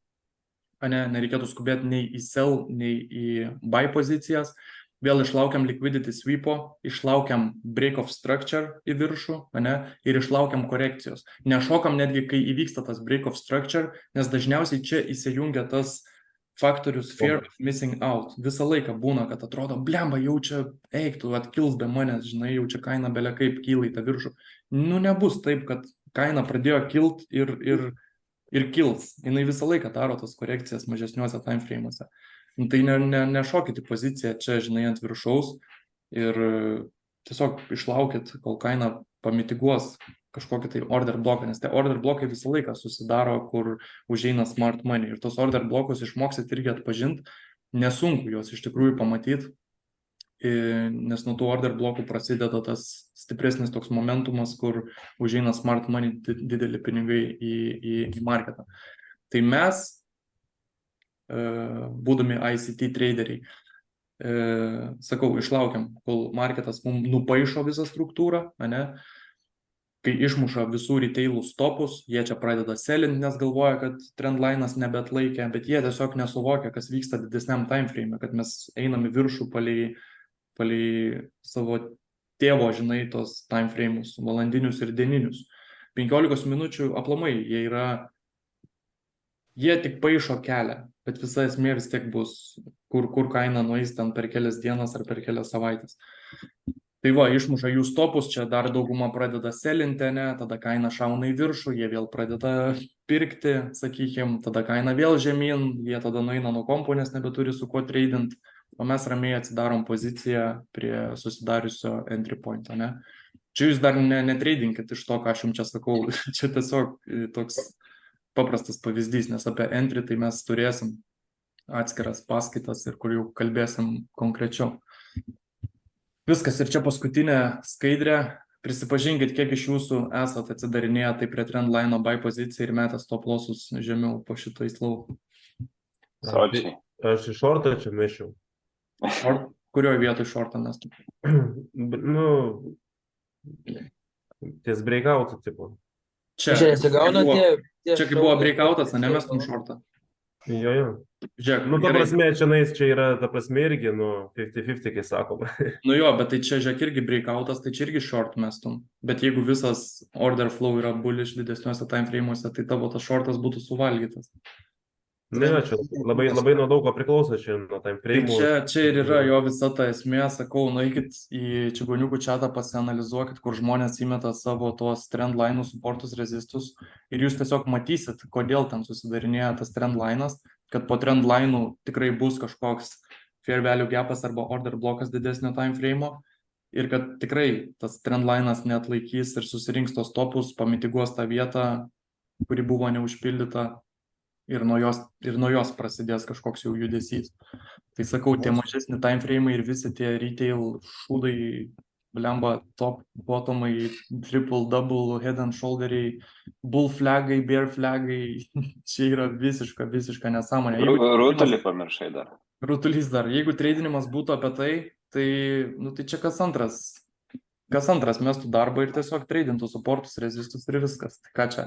nereikėtų skubėti nei į sell, nei į buy pozicijas, vėl išlaukiam liquidity sweepo, išlaukiam break of structure į viršų, ir išlaukiam korekcijos. Nešokam netgi, kai įvyksta tas break of structure, nes dažniausiai čia įsijungia tas faktorius fear of missing out. Visą laiką būna, kad atrodo, blemba, jau čia eiktų, atkils be manęs, žinai, jau čia kaina belia kaip kyla į tą viršų. Nu, nebus taip, kad kaina pradėjo kilt ir kils. Jinai visą laiką daro tas korekcijas mažesniuose timeframe'uose. Nu, tai nešokit į poziciją čia, žinai, ant viršaus ir tiesiog išlaukit, kol kaina pamitiguos kažkokį tai order bloką, nes tie order blokai visą laiką susidaro, kur užeina smart money. Ir tos order blokus išmoksit irgi atpažinti, nesunku juos iš tikrųjų pamatyti, nes nuo tų order blokų prasideda tas stipresnis toks momentumas, kur užeina smart money dideli pinigai į marketą. Tai mes, būdami ICT traderiai, sakau, išlaukiam, kol marketas mums nupaišo visą struktūrą, ne? Kai išmuša visų retailų stopus, jie čia pradeda selint, nes galvoja, kad trendline'as nebeatlaikė, bet jie tiesiog nesuvokia, kas vyksta didesniam timeframe, kad mes einam į viršų palei savo tėvo, žinai, tos timeframe'us, valandinius ir dieninius. 15 minučių aplamai, jie tik paišo kelią, bet visa esmė vis tiek bus, kur kaina nueis ten per kelias dienas ar per kelias savaitės. Tai va, išmuša jų stopus, čia dar dauguma pradeda selinti, ne, tada kaina šauna į viršų, jie vėl pradeda pirkti, sakykim, tada kaina vėl žemyn, jie tada nueina nuo kompų, nes nebeturi su kuo treidint, o mes ramiai atsidarom poziciją prie susidariusio entry point'o, ne. Čia jūs dar netreidinkit iš to, ką aš jums čia sakau, čia tiesiog toks paprastas pavyzdys, nes apie entry tai mes turėsim atskiras paskaitas ir kur jau kalbėsim konkrečiau. Viskas, ir čia paskutinė skaidrė. Prisipažinkit, kiek iš jūsų esat atsidarinėję tai prie trendline'o buy poziciją ir metę stop lossus žemiau po šito įslau. Sočiai. Aš iš šortą čia mešiau. Kurioje vietoje šortą mes? Nu, ties breakoutų tipo. Čia nesigauna tie... Čia kai buvo breakoutas, ne mes šortą. Jo. Žiūrėk, Nu, ta prasme, čia yra, ta prasme, irgi, nu, 50-50, kai sakoma. Nu jo, bet tai čia, žiūrėk, irgi breakoutas, tai čia irgi short mestum. Bet jeigu visas order flow yra bullish didesniuose timeframe'uose, tai tavo tas shortas būtų suvalgytas. Ne, čia labai nuo daug ko priklauso čia nuo timeframe'ų. Tai čia ir yra jo visa ta esmė, sakau, nueikit į čigoniukų chatą, pasianalizuokit, kur žmonės įmeta savo tuos trendline'ų, supportus, resistus ir jūs tiesiog matysit, kodėl ten susidarinėja tas trendline'as, kad po trendline'ų tikrai bus kažkoks fair value gapas arba order blokas didesnio timeframe'o ir kad tikrai tas trendline'as neatlaikys ir susirinks tos topus, pamitiguos tą vietą, kuri buvo neužpildyta. Ir nuo jos prasidės kažkoks jau judesys. Tai sakau, tie mažesni timeframe'ai ir visi tie retail šūdai blemba, top, bottomai, triple, double, head and shoulderiai, bull flagai, bear flagai, čia yra visiška nesąmonė. Rutulį pamiršai dar. Rutulys dar, jeigu treidinimas būtų apie tai, tai čia kas antras mestų darbą ir tiesiog treidintų suportus, rezistus ir viskas. Tai ką čia?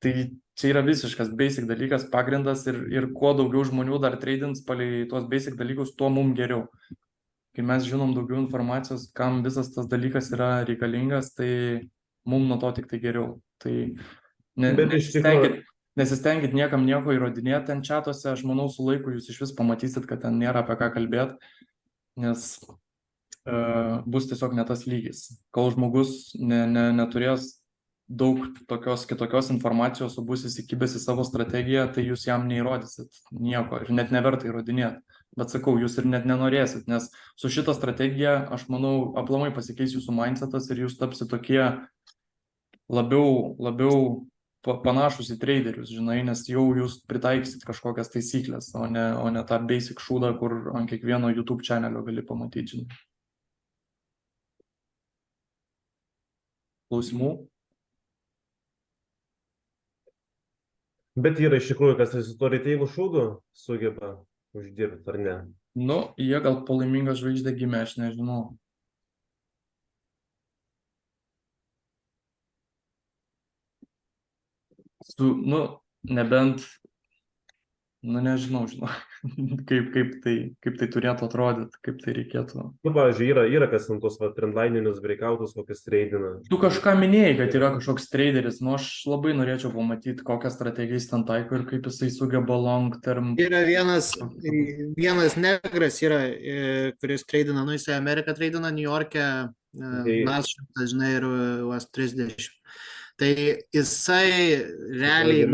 Tai čia yra visiškas basic dalykas, pagrindas ir kuo daugiau žmonių dar treidins palei tuos basic dalykus, tuo mums geriau. Kai mes žinom daugiau informacijos, kam visas tas dalykas yra reikalingas, tai mums nuo to tik tai geriau. Tai Bet iš tikrųjų, nesistengit niekam nieko įrodinėti ten čatuose, aš manau, su laiku jūs iš vis pamatysit, kad ten nėra apie ką kalbėti, nes bus tiesiog ne tas lygis. Kol žmogus neturės daug tokios kitokios informacijos, o bus įsikibęs į savo strategiją, tai jūs jam neįrodysit nieko ir net neverta įrodinėti. Bet sakau, jūs ir net nenorėsit, nes su šita strategija, aš manau, aplamai pasikeis jūsų mindsetas ir jūs tapsit tokie labiau panašus į traderius, žinai, nes jau jūs pritaiksit kažkokias taisyklės, o ne tą basic šūdą, kur ant kiekvieno YouTube channelio gali pamatyti, žinai. Klausimų? bet yra iš tikrųjų, kas su to rytėjimų šūdu sugeba uždirbti, ar ne? Nu, jie gal po laimingą žvaigždę gimė, aš nežinau. Nebent, nežinau, kaip tai turėtų atrodyti, kaip tai reikėtų. Pavyzdžiui, yra kas ant tos trendlininius breakoutus, kokias treidina. Tu kažką minėjai, kad yra kažkoks traderis, aš labai norėčiau pamatyti, kokią strategiją jis ten taiko ir kaip jisai sugeba long term. Yra vienas negras, kuris treidina, jisai Ameriką treidina, New York'e, NASDAQ, žinai, ir US 30. Tai jisai realiai,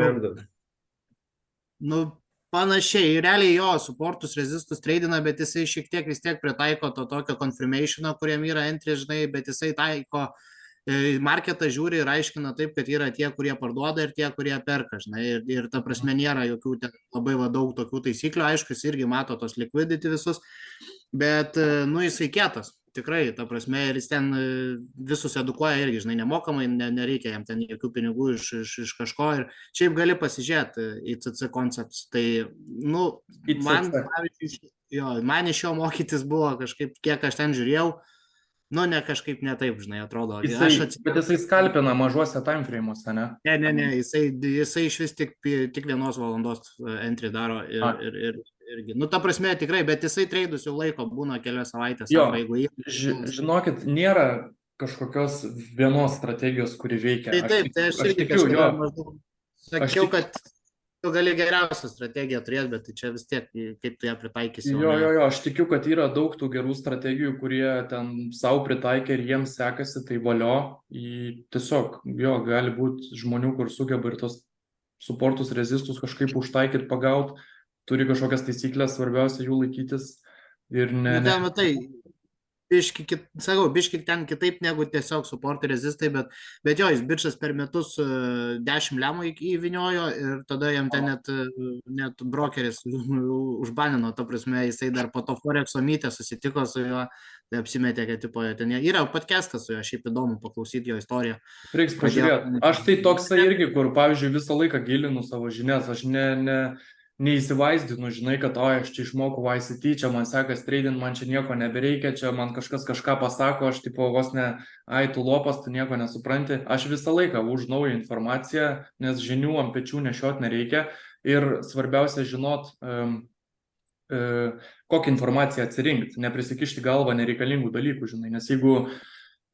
panašiai, realiai jo suportus, rezistus treidina, bet jisai šiek tiek vis tiek pritaiko to tokio confirmationo, kuriam yra entry, žinai, bet jisai taiko marketą žiūri ir aiškina taip, kad yra tie, kurie parduoda ir tie, kurie perka, žinai, ir ta prasme nėra jokių labai daug tokių taisyklių, aišku, jis irgi mato tos liquidity visus, bet, jisai kietas. Tikrai, ta prasme, ir jis ten visus edukuoja irgi, žinai, nemokamai, nereikia jam ten jokių pinigų iš kažko ir šiaip gali pasižiūrėti į CC Concepts. Tai, man iš jo mokytis buvo kažkaip, kiek aš ten žiūrėjau, ne kažkaip ne taip, žinai, atrodo. Bet jisai skalpina mažuose timeframe'uose, ne? Ne, jisai iš vis tik 1 valandos entry daro ir irgi. Ta prasme tikrai, bet jisai treidus jau laiko būna kelias savaitės. Jo, žinokit, nėra kažkokios vienos strategijos, kuri veikia. Taip, aš irgi kažkaip maždaug sakiau, kad tu gali geriausią strategiją turėti, bet čia vis tiek, kaip tu ją pritaikysi. Jo, aš tikiu, kad yra daug tų gerų strategijų, kurie ten savo pritaikė ir jiems sekasi, tai valio. Tiesiog, gali būti žmonių, kur sugeba ir tos suportus, rezistus kažkaip užtaikyti, pagauti. Turi kažkokias taisyklės, svarbiausia jų laikytis ir Tai, biški ten kitaip negu tiesiog suportai rezistai, bet jis bičas per metus 10 lemų įviniojo ir tada jam ten net brokeris užbanino, ta prasme, jisai dar po to Forexo mytę susitiko su juo, tai apsimetė, kad ten yra podcastas su juo, šiaip įdomu paklausyti jo istoriją. Reiks pažiūrėti. Aš tai toksai irgi, kur, pavyzdžiui, visą laiką gilinu savo žinias, aš neįsivaizdinu, žinai, kad aš čia išmokau ICT, čia man sekas trading, man čia nieko nebereikia, čia man kažkas kažką pasako, aš tipo vos ne, tu lopas, tu nieko nesupranti. Aš visą laiką už naują informaciją, nes žinių ant pečių nešiot nereikia ir svarbiausia žinot, kokią informaciją atsirinkti, neprisikišti galvą nereikalingų dalykų, žinai, nes jeigu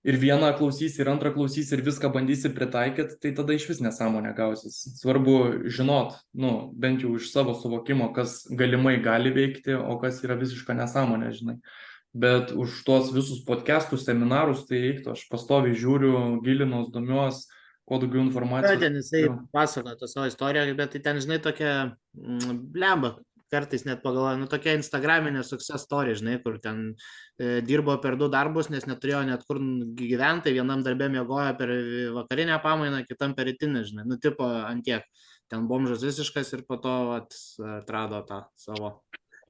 ir vieną klausysi, ir antrą klausysi, ir viską bandysi pritaikyti, tai tada iš vis nesąmonė gausis. Svarbu žinot, bent jau iš savo suvokimo, kas galimai gali veikti, o kas yra visiška nesąmonė, žinai. Bet už tuos visus podcastus, seminarus, tai eiktų, aš pastoviai žiūriu, gilinuos, domiuos, kuo daugiau informacijos. Ten jisai pasakoja tą savo istoriją, bet tai ten, žinai, tokia blemba. Kartais net pagalvoju, tokia Instagraminė success story, žinai, kur ten dirbo per 2 darbus, nes neturėjo net kur gyventi, vienam darbė miegojo per vakarinę pamainą, kitam per rytinę, žinai, tipo antiek. Ten bomžas visiškas ir po to atrado tą savo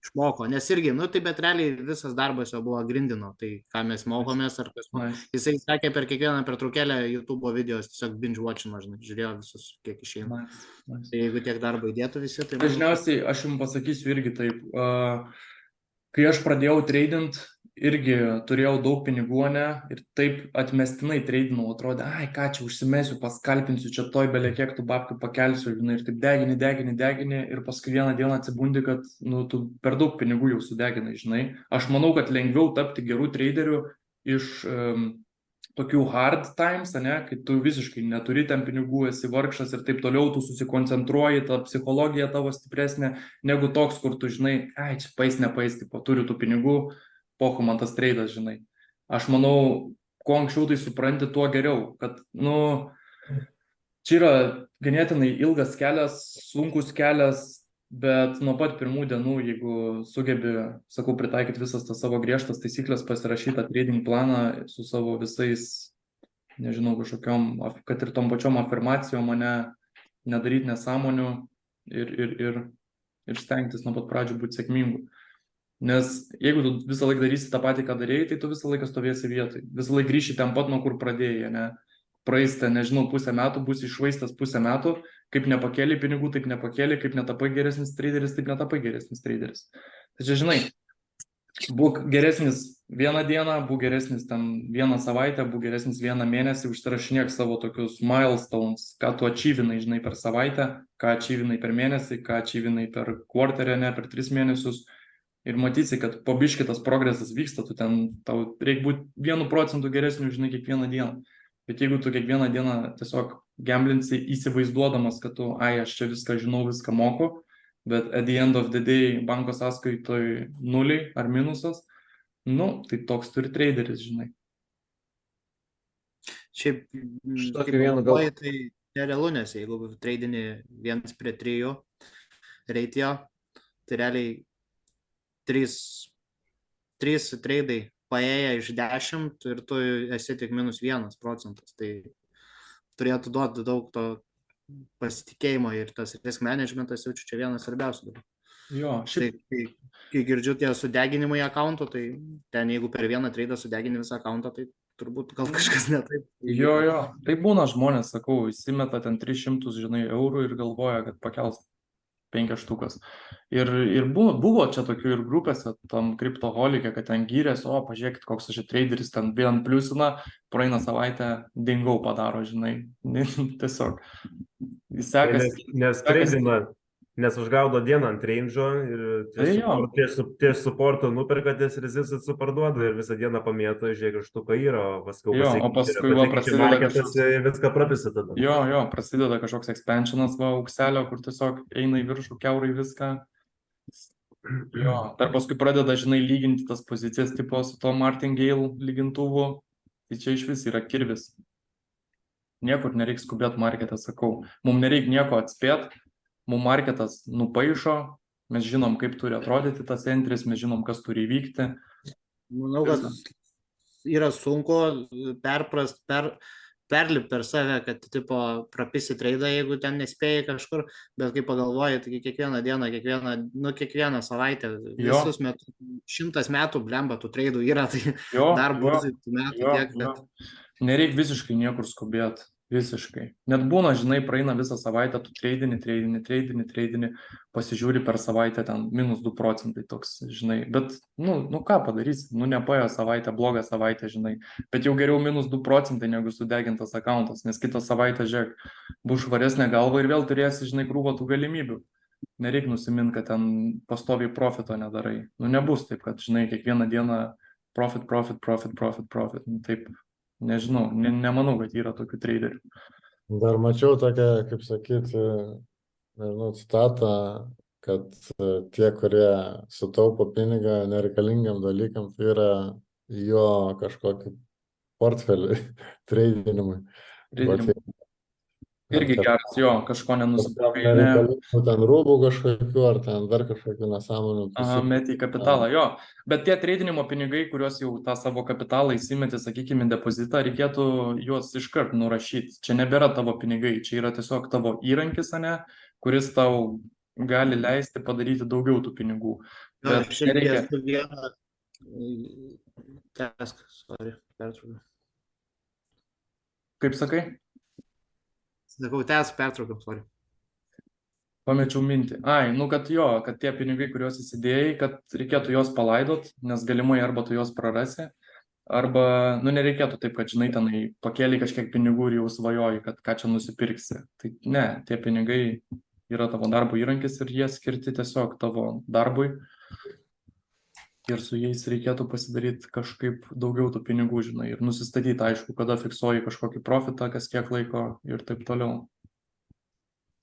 išmoko, nes irgi, nu tai bet realiai visas darbas jo buvo grindino, tai ką mes mokomės, ar kas. Nice. Jisai sakė per kiekvieną pertraukėlę YouTube videos, tiesiog binge watchino, žinai, žiūrėjo visus, kiek išeina. Nice. Nice. Tai jeigu tiek darbo įdėtų visi, tai... manau, Dažniausiai aš jums pasakysiu irgi taip, kai aš pradėjau treidint, irgi turėjau daug pinigų, ne, ir taip atmestinai treidinau, atrodė, ai, ką čia užsimesiu, paskalpinsiu, čia toj belė kiek tų babkių pakelsiu, žinai, ir taip degini, ir paskui vieną dieną atsibundi, kad, nu, tu per daug pinigų jau sudeginai, žinai. Aš manau, kad lengviau tapti gerų treiderių iš tokių hard times, ne, kai tu visiškai neturi ten pinigų, esi vargšas ir taip toliau, tu susikoncentruoji, ta psichologija tavo stipresnė, negu toks, kur tu, žinai, ai, čia nepais, tipo, turiu tų pinigų, pohu man tas treidas, žinai. Aš manau, kuo anksčiau tai supranti, tuo geriau, kad, nu, čia yra ganėtinai ilgas kelias, sunkus kelias, bet nuo pat pirmų dienų, jeigu sugebi, sakau, pritaikyti visas tas savo griežtas taisyklės, pasirašytą trading planą su savo visais, nežinau, kažkokiom, kad ir tom pačiom afirmacijom, mane nedaryti nesąmonių ir stengtis nuo pat pradžių būti sėkmingu. Nes jeigu tu visą laiką darysi tą patį, ką darėjai, tai tu visą laiką stovėsi vietoj. Visą laiką grįši ten pat, nuo kur pradėjai, ne? Praeistą, nežinau, pusę metų, būsi išvaistas pusę metų, kaip nepakėlė pinigų, taip nepakėlė, kaip netapai geresnis traderis, taip netapai geresnis traderis. Tai čia, žinai, būk geresnis vieną dieną, būk geresnis ten vieną savaitę, būk geresnis vieną mėnesį, užsirašinėk savo tokius milestones, ką tu achievinai, žinai, per savaitę, ką achievinai per mėnesį, ką achievinai per kvarterę, ne, per 3 mėnesius. Ir matysi, kad po biškį tas progresas vyksta, tau reikia būti 1% geresniu, žinai, kiekvieną dieną. Bet jeigu tu kiekvieną dieną tiesiog gamblinsi įsivaizduodamas, kad tu, ai, aš čia viską žinau, viską moku, bet at the end of the day banko sąskaitoj nuliai ar minusas, nu, tai toks turi traderis, žinai. Šiaip, tokį vieną gal- galvoju, tai nerealu, nes jeigu treidini 1:3 reitio, tai realiai 3 treidai paėję iš 10 ir tu esi tik -1%. Tai turėtų duoti daug to pasitikėjimo ir tas risk managementas jaučiu čia vienas svarbiausių dalykų. Jo, Tai šiaip, kai girdžiu tie sudeginimai akaunto, tai ten jeigu per vieną treidą sudegini visą akauntą, tai turbūt gal kažkas ne taip. jo, tai būna žmonės, sakau, įsimeta ten 300, žinai, eurų ir galvoja, kad pakels 5 štukas. Ir buvo čia tokių ir grupėse, tam kriptoholikė, kad ten gyrės, o, pažiūrėkit, koks aš traderis ten vien pliusina, praeina savaitę, dingau padaro, žinai. Tiesiog. Jis sekasi. Nes treidina, nes užgaudo dieną ant range'o ir Tai jo. ties supporto nuperka, ties resistant suparduoda ir visą dieną pamėto, žiūrėk, ir štuka yra, o paskui Jo, o paskui va prasideda marketas ir viską propisi tada. Jo, prasideda kažkoks expansionas, va, aukselio, kur tiesiog eina į viršų kiaurai viską. Jo, dar paskui pradeda, žinai, lyginti tas pozicijas, tipo, su to Martingale lygintuvu. Tai čia iš vis yra kirvis. Niekur nereikia skubėti marketą, sakau. Mums nereikia nieko atspėti. Mums marketas nupaišo. Mes žinom, kaip turi atrodyti tas entris, mes žinom, kas turi įvykti. Manau, kad yra sunku perlipti per save, kad tipo prapisi treidą, jeigu ten nespėjai kažkur, bet kai pagalvoji, tai kiekvieną dieną, kiekvieną savaitę, visus metus, 100 metų blemba tų treidų yra, tai dar bus metų tiek, kad... Nereikia visiškai niekur skubėti. Visiškai. Net būna, žinai, praeina visą savaitę, tu treidini, pasižiūri per savaitę ten -2% toks, žinai. Bet, nu ką padarysi, nepaėjo savaitę, blogą savaitę, žinai. Bet jau geriau -2% negu sudegintas akauntas, nes kitą savaitę, žiūrėk, bus švaresnė galva ir vėl turėsi, žinai, krūvą tų galimybių. Nereikia nusimint, kad ten pastoviai profito nedarai. Nebus taip, kad, žinai, kiekvieną dieną profit. Taip. Nežinau, nemanau, kad yra tokių traderių. Dar mačiau tokią, kaip sakyti, nežinau, citatą, kad tie, kurie sutaupo pinigą nereikalingam dalykam, tai yra jo kažkokį portfelį tradinimui. Irgi geras, jo, kažko nenusipirkai, Ten rūbų kažkokių, ar ten dar kažkokių nesąmonių. Meti į kapitalą, jo. Bet tie tradinimo pinigai, kuriuos jau tą savo kapitalą įsimeti, sakykime, depozitą, reikėtų juos iškart nurašyti. Čia nebėra tavo pinigai, čia yra tiesiog tavo įrankis, ane, kuris tau gali leisti padaryti daugiau tų pinigų. Jo, Bet aš irgi nereikia, esu vieną. Tęsk, sorry, pertraukiau. kaip sakai, Sakau, tęsk, pertraukiau, sorry. pamečiau mintį. Nu kad jo, kad tie pinigai, kuriuos įsidėjai, kad reikėtų juos palaidot, nes galimai arba tu juos prarasi, arba, nereikėtų taip, kad žinai, tenai pakėlė kažkiek pinigų ir jau svajoji, kad ką čia nusipirksi. Tai ne, tie pinigai yra tavo darbo įrankis ir jie skirti tiesiog tavo darbui. Ir su jais reikėtų pasidaryti kažkaip daugiau tų pinigų, žinai, ir nusistatyti, aišku, kada fiksuoji kažkokį profitą, kas kiek laiko ir taip toliau.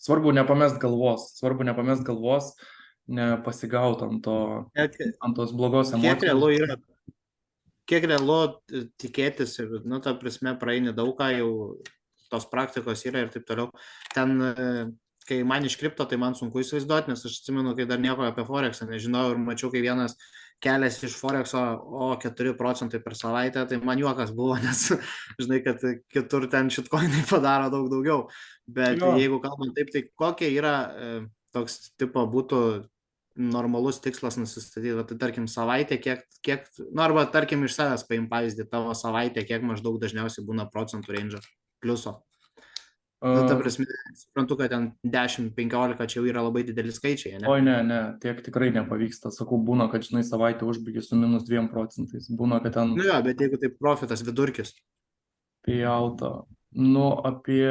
Svarbu nepamest galvos, nepasigaut ant tos blogos emocijos. Kiek realu tikėtis ir, ta prasme, praeini daug ką, jau tos praktikos yra ir taip toliau. Ten, kai man iš kripto, tai man sunku įsivaizduoti, nes aš atsimenu, kai dar nieko apie Forexą nežinau ir mačiau, kai vienas kelias iš Forexo, 4% per savaitę, tai man juokas buvo, nes žinai, kad kitur ten shitcoinai padaro daug daugiau. Bet jeigu kalbant taip, tai kokia yra toks tipo būtų normalus tikslas nusistatyti, tai tarkim savaitę, kiek, arba tarkim iš savęs paim pavyzdį, tavo savaitę, kiek maždaug dažniausiai būna procentų range pliuso. Ta prasme, suprantu, kad ten 10-15 čia jau yra labai dideli skaičiai, ne? Oi, ne, tiek tikrai nepavyksta. Sakau, būna, kad, žinai, savaitę užbaigi su minus 2%. Būna, kad ten... Jo, bet jeigu tai profitas vidurkis. Pijauta. Apie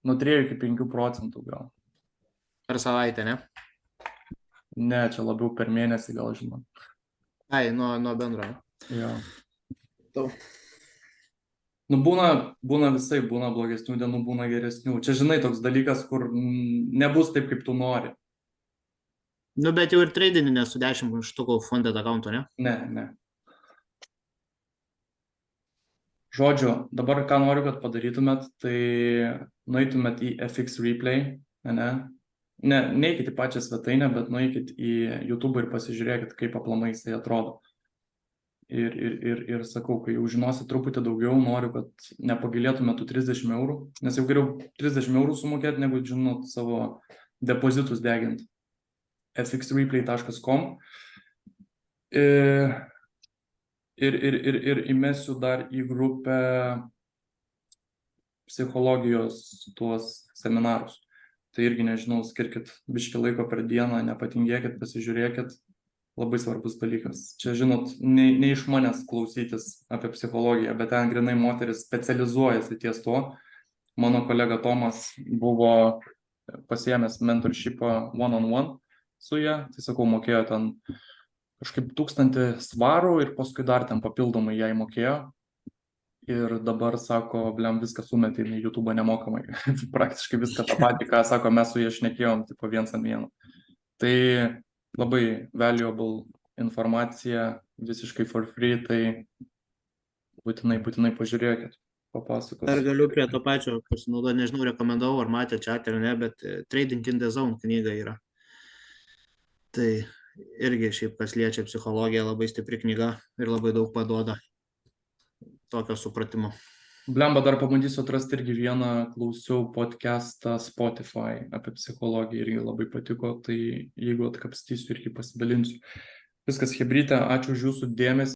3 iki 5% gal. Per savaitę, ne? Ne, čia labiau per mėnesį gal, žinau. Nuo bendro. Jo. Tau. Būna visai, būna blogesnių dienų, būna geresnių. Čia, žinai, toks dalykas, kur nebus taip, kaip tu nori. Bet jau ir tradinį nesu 10 štukų funded accountų, ne? Ne. Žodžiu, dabar ką noriu, kad padarytumėt, tai nueitumėt į FX Replay, ne? Neikit į pačią svetainę, bet nueikit į YouTube ir pasižiūrėkit, kaip aplamai jisai atrodo. Ir sakau, kai jau žinosit truputį daugiau, noriu, kad nepagailėtumėt tų 30 eurų, nes jau geriau 30 eurų sumokėti, negu, žinot, savo depozitus deginti. fxreplay.com ir įmesiu dar į grupę psichologijos tuos seminarus. Tai irgi, nežinau, skirkit biškį laiko per dieną, nepatingėkit, pasižiūrėkit, labai svarbus dalykas. Čia, žinot, ne iš manęs klausytis apie psichologiją, bet ten grinai moteris specializuojasi ties tuo. Mano kolega Tomas buvo pasiėmęs mentorshipą one-on-one su ja, tai sakau, mokėjo ten kažkaip 1000 svarų ir paskui dar ten papildomai jai mokėjo. Ir dabar, sako, blem, viską sumetė į YouTube nemokamai. Praktiškai viską tą patį, ką, sako, mes su jie šnekėjom, tipo 1-1. Tai labai valuable informacija, visiškai for free, tai būtinai pažiūrėkit, papasakos. Dar galiu prie to pačio pasinaudoti, nežinau, rekomendavau, ar matė čia ar ne, bet Trading in the Zone knyga yra. Tai irgi šiaip, kas liečia psichologiją, labai stipri knyga ir labai daug paduoda tokio supratimo. Blemba, dar pabandysiu atrasti irgi vieną, klausiau podcastą Spotify apie psichologiją, irgi labai patiko, tai jeigu atkapstysiu, irgi pasidalinsiu. Viskas, chebryte, ačiū už jūsų dėmesį.